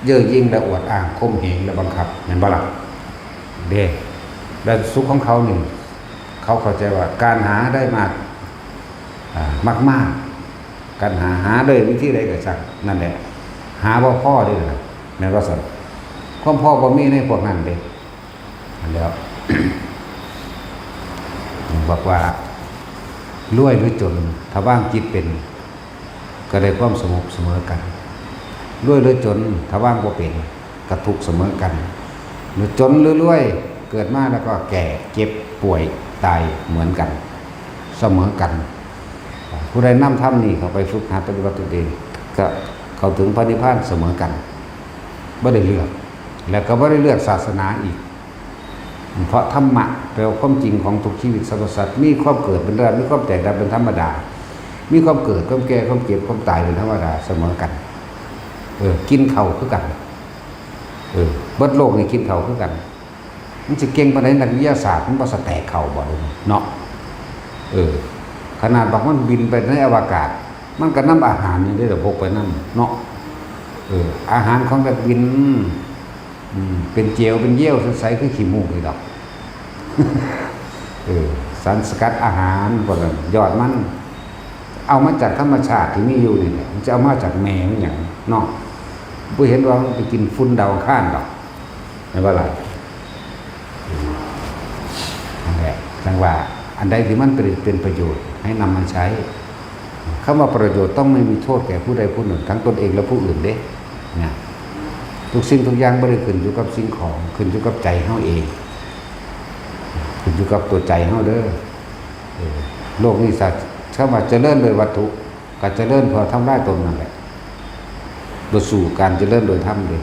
เย่อหยิ่งและอวดอ้างข่มเหงและบังคับเห็นบ่ล่ะเด้และสุขของเขานี่เขาเข้าใจว่าการหาได้มากการหาด้วยวิธีใดก็ช่างนั่นแหละหาบ่พอเด้อแม่นว่าซั่นความพอบ่มีในพวกนั้นเด้แล้ว บอกว่ารวยหรือจนถ้าว่างจิตเป็นก็ได้ความสงบเสมอกันรวยหรือจนถ้าว่างบ่เป็นก็ทุกข์เสมอกันหรือจนหรือรวยเกิดมาแล้วก็แก่เจ็บป่วยตายเหมือนกันเสมอกันผู้ใดนำธรรมนี่เข้าไปฝึกหัดปฏิบัติตัวเองก็เข้าถึงพระนิพพานเสมอกันบ่ได้เลือกแล้วก็บ่ได้เลือกศาสนาอีกเพราะธรรมะแปลว่าความจริงของทุกชีวิตสรรพสัตว์มีความเกิดเป็นเรื่องมีความแตกดับเป็นธรรมดามีความเกิดความแก่ความเจ็บความตายเป็นธรรมดาเสมอกันกินข้าวคือกันเบิดโลกนี่กินข้าวคือกันมันสิเก่งปานใดนักวิทยาศาสตร์มันบ่สแตกข้าวบ่เนาะขนาดบอกมันบินไปในอวกาศมันก็นำอาหารนี่ได้พกไปนำเนาะอาหารของนักบินเป็นเจลเป็นเยี่ยวใสๆคือขี้มูกนี่ดอกสารสกัดอาหารพวกนั้นยอดมันเอามาจากธรรมชาติที่มีอยู่นี่แหละมันจะเอามาจากแมวอย่างเนาะบ่เห็นว่ามันไปกินฝุ่นดาวอังคารดอกไม่ว่าอะไรนั่นแหละจังว่าอันใดที่มันเป็นประโยชน์ให้นำมาใช้คำว่าประโยชน์ต้องไม่มีโทษแก่ผู้ใดผู้หนึ่งทั้งตนเองและผู้อื่นเด้นะทุกสิ่งทุกอย่างไม่ได้ขึ้นอยู่กับสิ่งของขึ้นอยู่กับใจเฮาเองขึ้นอยู่กับตัวใจเฮาเด้อโลกนี้สัตว์คำว่าเจริญโดยวัตถุก็เจริญเพราะทำลายตนนั่นแหละโดยสู่การเจริญโดยธรรมเลย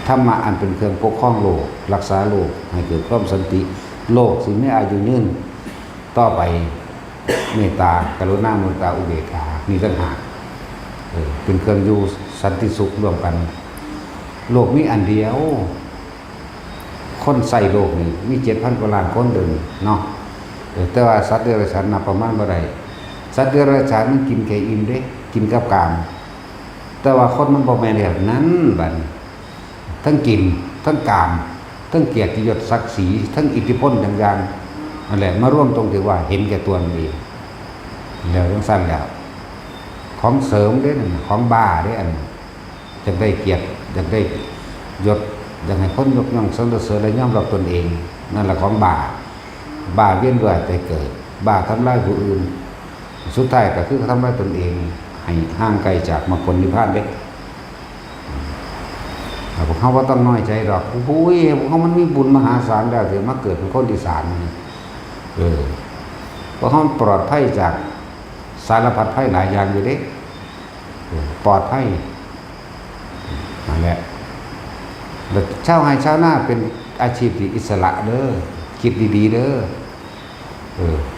ธรรมะอันเป็นเครื่องปกครองโลกรักษาโลกให้เกิดความสันติโลกสิไม่อายุยืนต่อไปเมตตากรุณามุตตาอุเบกขานี่ต่างหากเป็นเครื่องอยู่สันติสุขร่วมกันโลกมีอันเดียวคนใส่โลกนี่มี7,000 กว่าล้านคนเดินเนาะแต่ว่าสัตว์เดรัจฉานนับประมาณบ่ได้สัตว์เดรัจฉานมันกินแค่อิ่มเด้กินกับกามแต่ว่าคนมันบ่แม่นแบบนั้นบัดทั้งกินทั้งกามทั้งเกียรติยศศักดิ์ศรีทั้งอิทธิพลต่างๆนั่นแหละมาร่วมตรงที่ว่าเห็นแก่ตัวมันเองแล้วจังซั่นแล้วของเสริมเด้นั่นของบ้าเด้อันจักได้เกียรติจักได้ยศอยากให้คนยกย่องสรรเสริญและยอมรับตนเองนั่นแหละของบ้าเวียนว่ายแต่เกิดบ้าทำลายผู้อื่นสุดท้ายก็คือทำลายตนเองให้ห่างไกลจากมรรคผลนิพพานเด้พวกเขาว่าต้องน้อยใจดอกโอ้ยพวกเขามันมีบุญมหาศาลแล้วถึงมาเกิดเป็นคนที่ศาลเพราะเขาปลอดภัยจากสารพัดภัยหลายอย่างอยู่เด้ปลอดภัยนั่นแหละชาวไร่ชาวนาเป็นอาชีพที่อิสระเด้อคิดดีๆเด้อ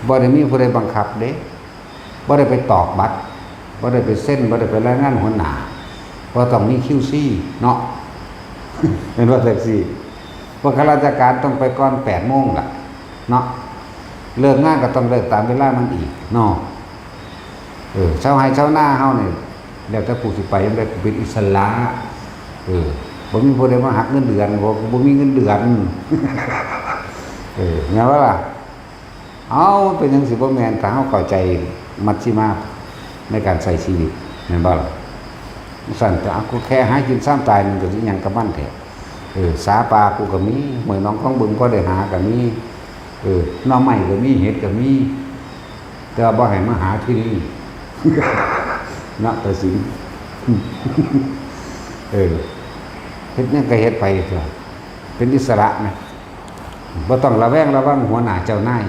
บ่ได้มีผู้ใดบังคับเด้บ่ได้ไปตอกบัตรบ่ได้ไปเส้นบ่ได้ไปรายงานหัวหน้าบ่ต้องมี QC เนาะ เป็นว่าแท็กซี่พวกข้าราชการต้องไปก่อน8 โมงล่ะเนาะเลิกงานก็ต้องเลิกตามเวลามันอีกเนาะชาวไร่ชาวนาเฮานี่แล้วแต่ผู้สิไปยังได้เป็นอิสระบ่มีผู้ใดมาหักเงินเดือนบ่มีเงินเดือนแม่ว่าล่ะเอาเป็นจังสิบ่แม่นถ้าเฮาเข้าใจมัชฌิมาในการใช้ชีวิตแม่นบ่ล่ะสั่นแต่กูแค่หากินซ้ำตายมันก็สิหยังกับมันแท้สาปลากูก็มีหวยน้องของบึงก็ได้หาก็มีหน่อไม้ก็มีเห็ดก็มีแต่บ่ให้มาหาที่นี่ณตะสิงเฮ็ดนั่นก็เฮ็ดไปเถอะเป็นอิสระนะบ่ต้องระแวงระวังหัวหน้าเจ้านาย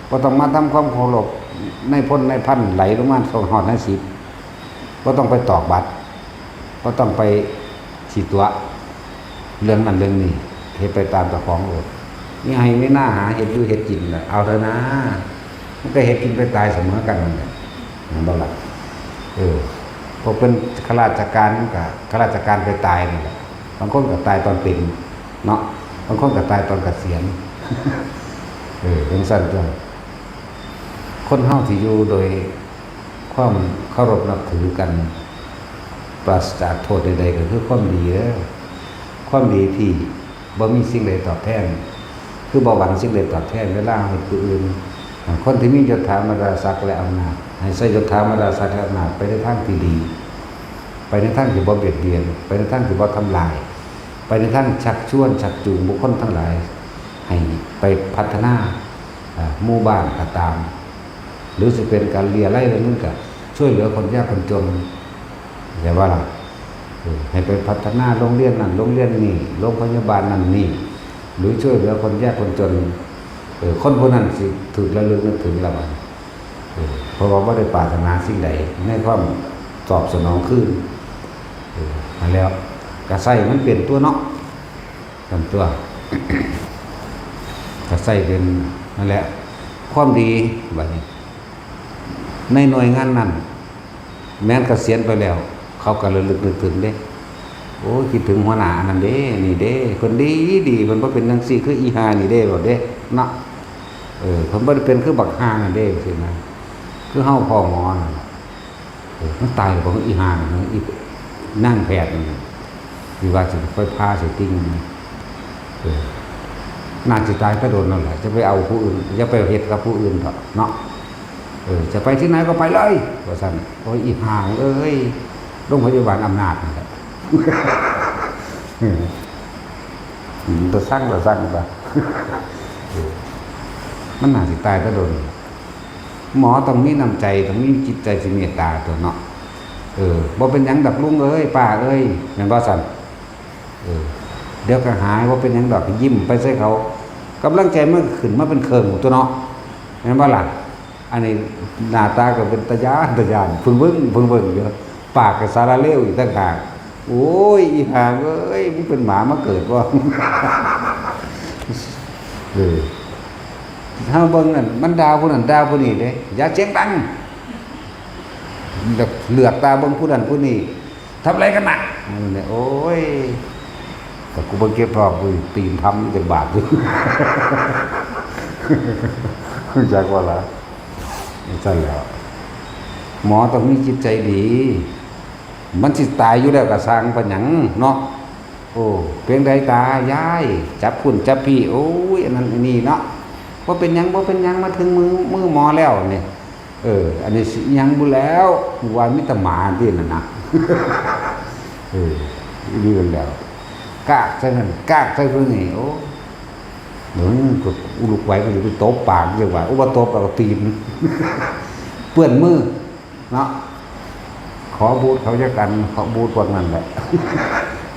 บ่ต้องมาทำความเคารพในพ้นในพันไหลลงมาส่งฮอดในสิบบ่ต้องไปตอกบัตรบ่ต้องไปฉีดตัวเรื่องนั้นเรื่องนี้เฮ็ดไปตามเจ้าของโลดนี่ให้ไม่น่าหาเฮ็ดอยู่เฮ็ดกินน่ะเอาเถอะนะมันก็เฮ็ดกินไปตายเสมอกันนั่นแหละบ่ล่ะพอเป็นข้าราชการก็ข้าราชการไปตายนี่แหละบางคนก็ตายตอนเป็นเนาะบางคนก็ตายตอนเกษียณจังซั่นจ้ะคนเฮาที่อยู่โดยความเคารพนับถือกันปราศจากโทษใดๆก็คือความดีเด้อความดีที่บ่มีสิ่งใดตอบแทนคือบ่หวังสิ่งใดตอบแทนเวลาให้ผู้อื่นคนที่มียศถาบรรดาศักดิ์และอำนาจให้ใช้ยศถาบรรดาศักดิ์และอำนาจไปในทางที่ดีไปในทางที่บ่เบียดเบียนไปในทางที่บ่ทำลายไปในทางชักชวนชักจูงบุคคลทั้งหลายให้ไปพัฒนาหมู่บ้านก็ตามหรือจะเป็นการเลี้ยไร่เรื่องนึงก็ช่วยเหลือคนยากคนจนอย่าว่าล่ะให้ไปพัฒนาโรงเรียนนั่นโรงเรียนนี่โรงพยาบาลนั่นนี่หรือช่วยเหลือคนยากคนจนคนผู้นั้นสิถูกระลึกนึกถึงเราเพราะว่าบ่ได้ปรารถนาสิ่งใดในความตอบสนองขึ้นมาแล้วกระใส่มันเปลี่ยนตัวเนาะกันตัว กระใส่เป็นนั่นแหละความดีแบบนี้ในหน่วยงานนั้นแม้นเกษียณไปแล้วเขาก็ระลึกนึกถึงเด้โอ้คิดถึงหัวหน้านั่นเด้นี่เด้คนดีมันบ่เป็นจังซี่คืออีหานี่เด้บ่เด้เนาะเพิ่นบ่ได้เป็นคือบักห่านั่นเด้สินะคือเฮาพ่อหมอนั่นมันตายของอีหาอีนั่งแพทย์นี่ที่ว่าสิไปพาสิติ้งน่าสิตายก็โดนนั่นแหละจะไปเอาผู้อื่นจะไปเฮ็ดกับผู้อื่นเถอะเนาะจะไปที่ไหนก็ไปเลยว่าซั่นโอ้ยอีห่างเอ้ยโรงพยาบาลอำนาจนั่นแหละตัวสร้างป่ะมันน่าสิตายก็โดนหมอต้องมีน้ำใจต้องมีจิตใจที่เมตตาตัวเนาะบ่เป็นหยังดอกลุงเอ้ยป้าเอ้ยแม่นบ่ซั่นเดี๋ยวก็หายว่าเป็นหยังดอกยิ้มไปใส่เขากำลังใจมันขึ้นมาเป็นเคิงตัวเนาะแม่นบ่ล่ะอันนี้หน้าตาก็เป็นตะยานเพิ่งเบิ่งอยู่ปากก็สารเลวอีกต่างหาก โอ้ยอีห่าเอ้ยมึงเป็นหมามาเกิดบ่ถ้าเบิ่งนั่นมันดาวผู้นั้นดาวผู้นี้เด้อย่าเสียงดังแบบเหลือกตาเบิ่งผู้นั้นผู้นี้ทำอะไรกันน่ะเนี่ยโอ้ยแต่กูเบิ่งเก็บพอกกูตีนทำเป็นบาทอยู่จากว่าล่ะไม่ใช่แล้วหมอต้องมีจิตใจดีมันสิตายอยู่แล้วก็สร้างปัญญังเนาะโอ้เพียงใดตายายจับคุณจับพี่โอ้ยอันนั้นอันนี้เนาะว่าเป็นยังว่าเป็นยังมาถึงมือหมอแล้วเนี่ยอันนี้สิยังบุแล้วว่ามิตรหมาที่นั่นนะดีกันแล้วกากใช่ไหมกากใช่เพื่อนนี่โอ้เหมือนกดอุลุกไว้ก็อยู่ไปโต๊ะปากเรียกว่าอุปโต๊ะปากตีนเปื้อนมือเนาะขอบูดเขาจะกันขอบูดพวกนั้นแหละ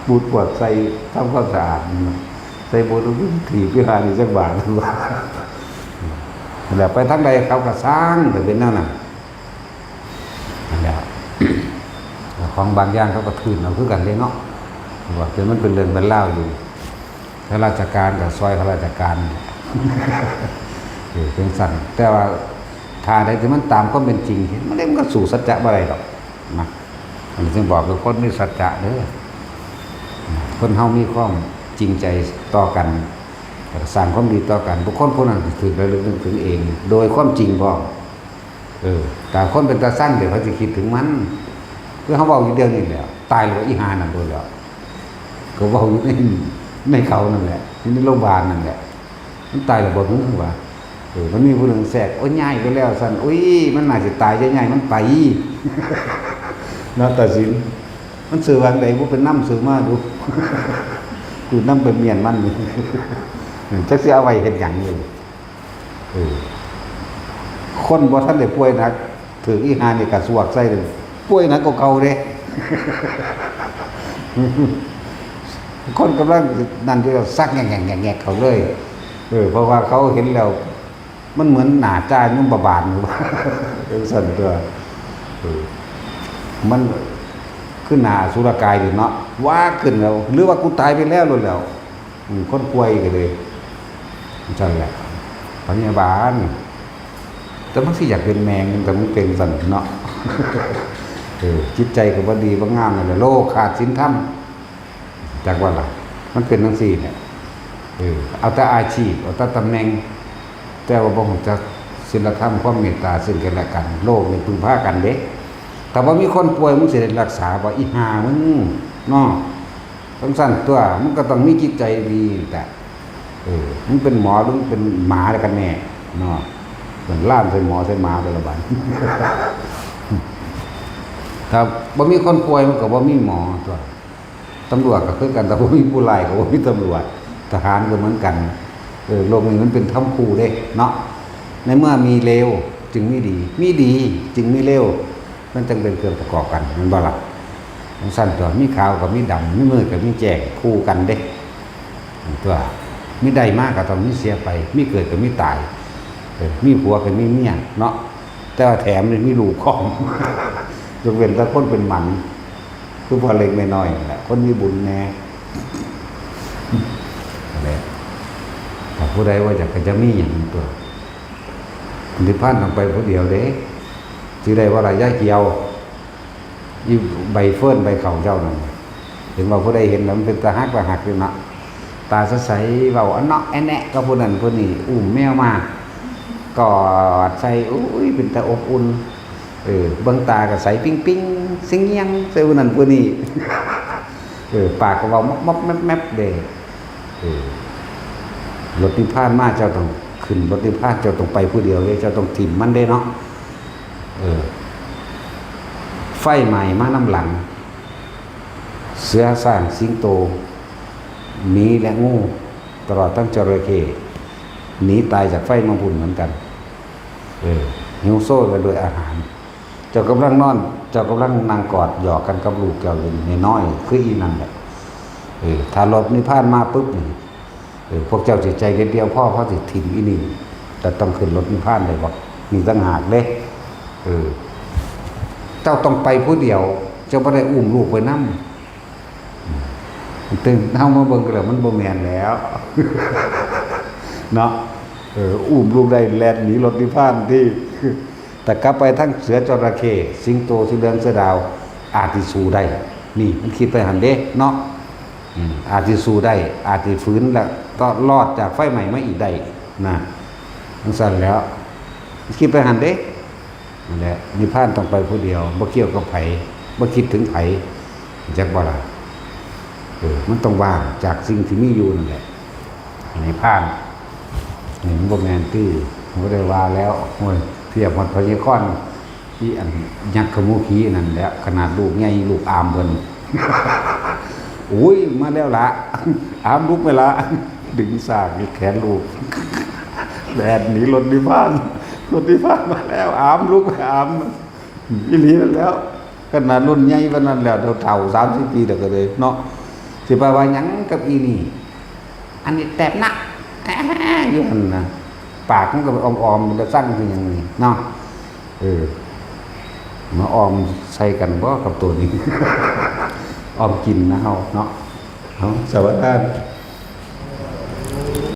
บูดปวดใส่ทำความสะอาดใส่บูดถีบพิหารอีกสักบาทแล้วไปทั้งใดเขาก็สร้างแต่เป็นนั่นน่ะแล้วของบางอย่างเขาก็ทืนเอาคือกันเลยเนาะว่าคือมันเป็นเรื่องเป็นเล่าอยู่ข้าราชการกับซอยข้าราชการเป็นสั่นแต่ว่าทาใดที่มันตามก็เป็นจริงมันก็สู่สัจจะอะไรหรอกนะอันนี้จึงบอกคือคนมีสัจจะเด้อคนเฮามีความจริงใจต่อกันสร้างความดีต่อกันบุคคลผู้นั้นถึงระลึกถึงเองโดยความจริงพอแต่คนเป็นตาสั้นเดี๋ยวเขาจะคิดถึงมันเพื่อเขาบอกอยู่เดียวนี่แหละตายหรืออีหานั่นโดยแล้วก็บอกอยู่ในเขานั่นแหละในโรงพยาบาลนั่นแหละมันตายหรือบ่ถึงว่ามันมีผู้หนึ่งแสกโอ้ยง่ายไปแล้วสั่นอุ้ยมันน่าจะตายง่ายๆมันไปนะตัดสินมันสื่อวางใดว่าเป็นน้ำสื่อมาดูดูน้ำเป็นเมียนมันจักสิเอาไว้เห็นอย่างนี้คนบ่ท่านได้ป่วยนักถืออีหานี่กระสวกใส่เลยป่วยนักก็เก่าเด้คนกำลังนั่นที่เราซักแง่เขาเลยเพราะว่าเขาเห็นแล้วมันเหมือนหนาจ้านุ่มบานหรือว่าเป็นสันตัวมันขึ้นหนาสุรกายดิเนาะว่าขึ้นแล้วหรือว่ากูตายไปแล้วเลยแล้วคนป่วยกันเลยใช่แหละพยาบาลแต่มันสิอยากเป็นแมงแต่มันเป็นสันเนาะจิตใจก็บ่ดีบ่งามเลยโลกขาดศีลธรรมจากว่าล่ะมันเป็นทั้งสี่เนี่ยเอาแต่อาชีพเอาแต่ตำแหน่งแต่ว่าบ่ฮู้จักศีลธรรมความเมตตาซึ่งกันและกันโลกนี่พึ่งพากันเด้แต่ว่ามีคนป่วยมึงสิได้รักษาบ่อีห่ามึงเนาะต้องสั่นตัวมึงก็ต้องมีจิตใจดีแต่มึงเป็นหมอหรือมึงเป็นหมาแล้วกันแน่เนาะเป็นล่ามใส่หมอใส่หมาไปละบัดถ้าบ่มีคนป่วยมันก็บ่มีหมอตัวตำรวจก็คือกันแต่บ่มีผู้ร้ายก็บ่มีตำรวจทหารก็เหมือนกันโลกนี้มันเป็นถ้ำคูเด้เนาะในเมื่อมีเลวจึงมีดีมีดีจึงมีเลวมันจึงเป็นเครื่องประกอบกันมันบ่ล่ะมันสั้นตัวมีขาวกับมีดำมีมืดกับมีแจ้งคู่กันเด้ตัวมีได้มากก็ต้องมีเสียไปมีเกิดกับมีตายมีผัวกับมีเมียเนาะแต่ว่าแถมมีลูกของยกเว้นแต่คนเป็นหมันคือพอเล็กน้อยแหละคนมีบุญแน่อะไรแต่ผู้ใดว่าจะมีอย่างตัวนิพพานต้องไปผู้เดียวเด้ที่ใดว่าอะไรย่าเกี่ยวยี่ใบเฟิ่นใบเข่าเจ้านั่นถึงว่าผู้ใดเห็นแล้วมันเป็นตาหักเลยนะตาใสๆเบาอันเนาะแอนแนะก็ผู้นั้นผู้นี้อุ้มแมวมากอดใส่อุ้ยเป็นตาอบอุ่นเบื้องตาก็ใสปิ้งสิงเงียงใส่ผู้นั้นผู้นี้ปากก็เบามอบแมบเด้รถนิพพานมาเจ้าต้องขึ้นรถนิพพานเจ้าต้องไปผู้เดียวเลยเจ้าต้องถิ่มมันได้เนาะไฟใหม่มาน้ำหลังเสือสร้างสิงโตหมีและงูตลอดทั้งจระเข้หนีตายจากไฟมังคุดเหมือนกันหิวโซ่กันโดยอาหารเจ้ากำลังนอนเจ้ากำลังนั่งกอดหยอกกันกับลูกเจ้าอยู่ในน้อยคืออีนั่นแหละถ้ารถนิพพานมาปุ๊บนี่พวกเจ้าจิตใจเดียวพ่อเขาสิถิ่มอีนี่แต่ต้องขึ้นรถนิพพานเลยบอกมีตั้งหากเด้เจ้าต้องไปผู้เดียวเจ้าไม่ได้อุ้มลูกไปนั่ง ตึงเฮามาเบิ่งกันแล้วมันบ่แม่นแล้ว เนาะอุ้มลูกได้แล่นหนีรถนิพพานที่แต่กลับไปทั้งเสือจระเข้สิงโตเสือเดือนเสือดาวอาจสิสู้ได้นี่มันคิดไปหันเด้เนาะอาจสิสู้ได้อาจสิฟื้นแล้วก็รอดจากไฟใหม่มาอีกได้นะมันสั่นแล้วคิดไปหันเด้นั่นแหละนิพพานต้องไปผู้เดียวบ่เกี่ยวกับไผบ่คิดถึงไผจักบ่ล่ะมันต้องว่างจากสิ่งที่มีอยู่นั่นแหละนิพพานนี่มันบ่แม่นตื้อบ่ได้ว่าแล้วโอ้ยเทียบมันพญาคอนที่อันยักษ์ขมูขี้นั่นแหละขนาดลูกใหญ่ลูกอามเพิ่น โอ้ยมาแล้วล่ะ อามลุกไปละดึงสากแขนลูกแดดหนีรถนิพพานมาแล้วอามลุกไปอามอีหลีนั่นแล้วขนาดรุ่นใหญ่ปานนั้นแล้วเฒ่า30 ปีแล้วก็เลยเนาะสิไปว่าหยังกับอีนี่อันนี้แตบหนักอยู่หั่นน่ะปากมันก็ออมๆมันจะสั่งคือหยังนี่เนาะมาออมใส่กันบ่กับตัวนี้ ออมกินนะเฮาเนาะเฮาสวัสดี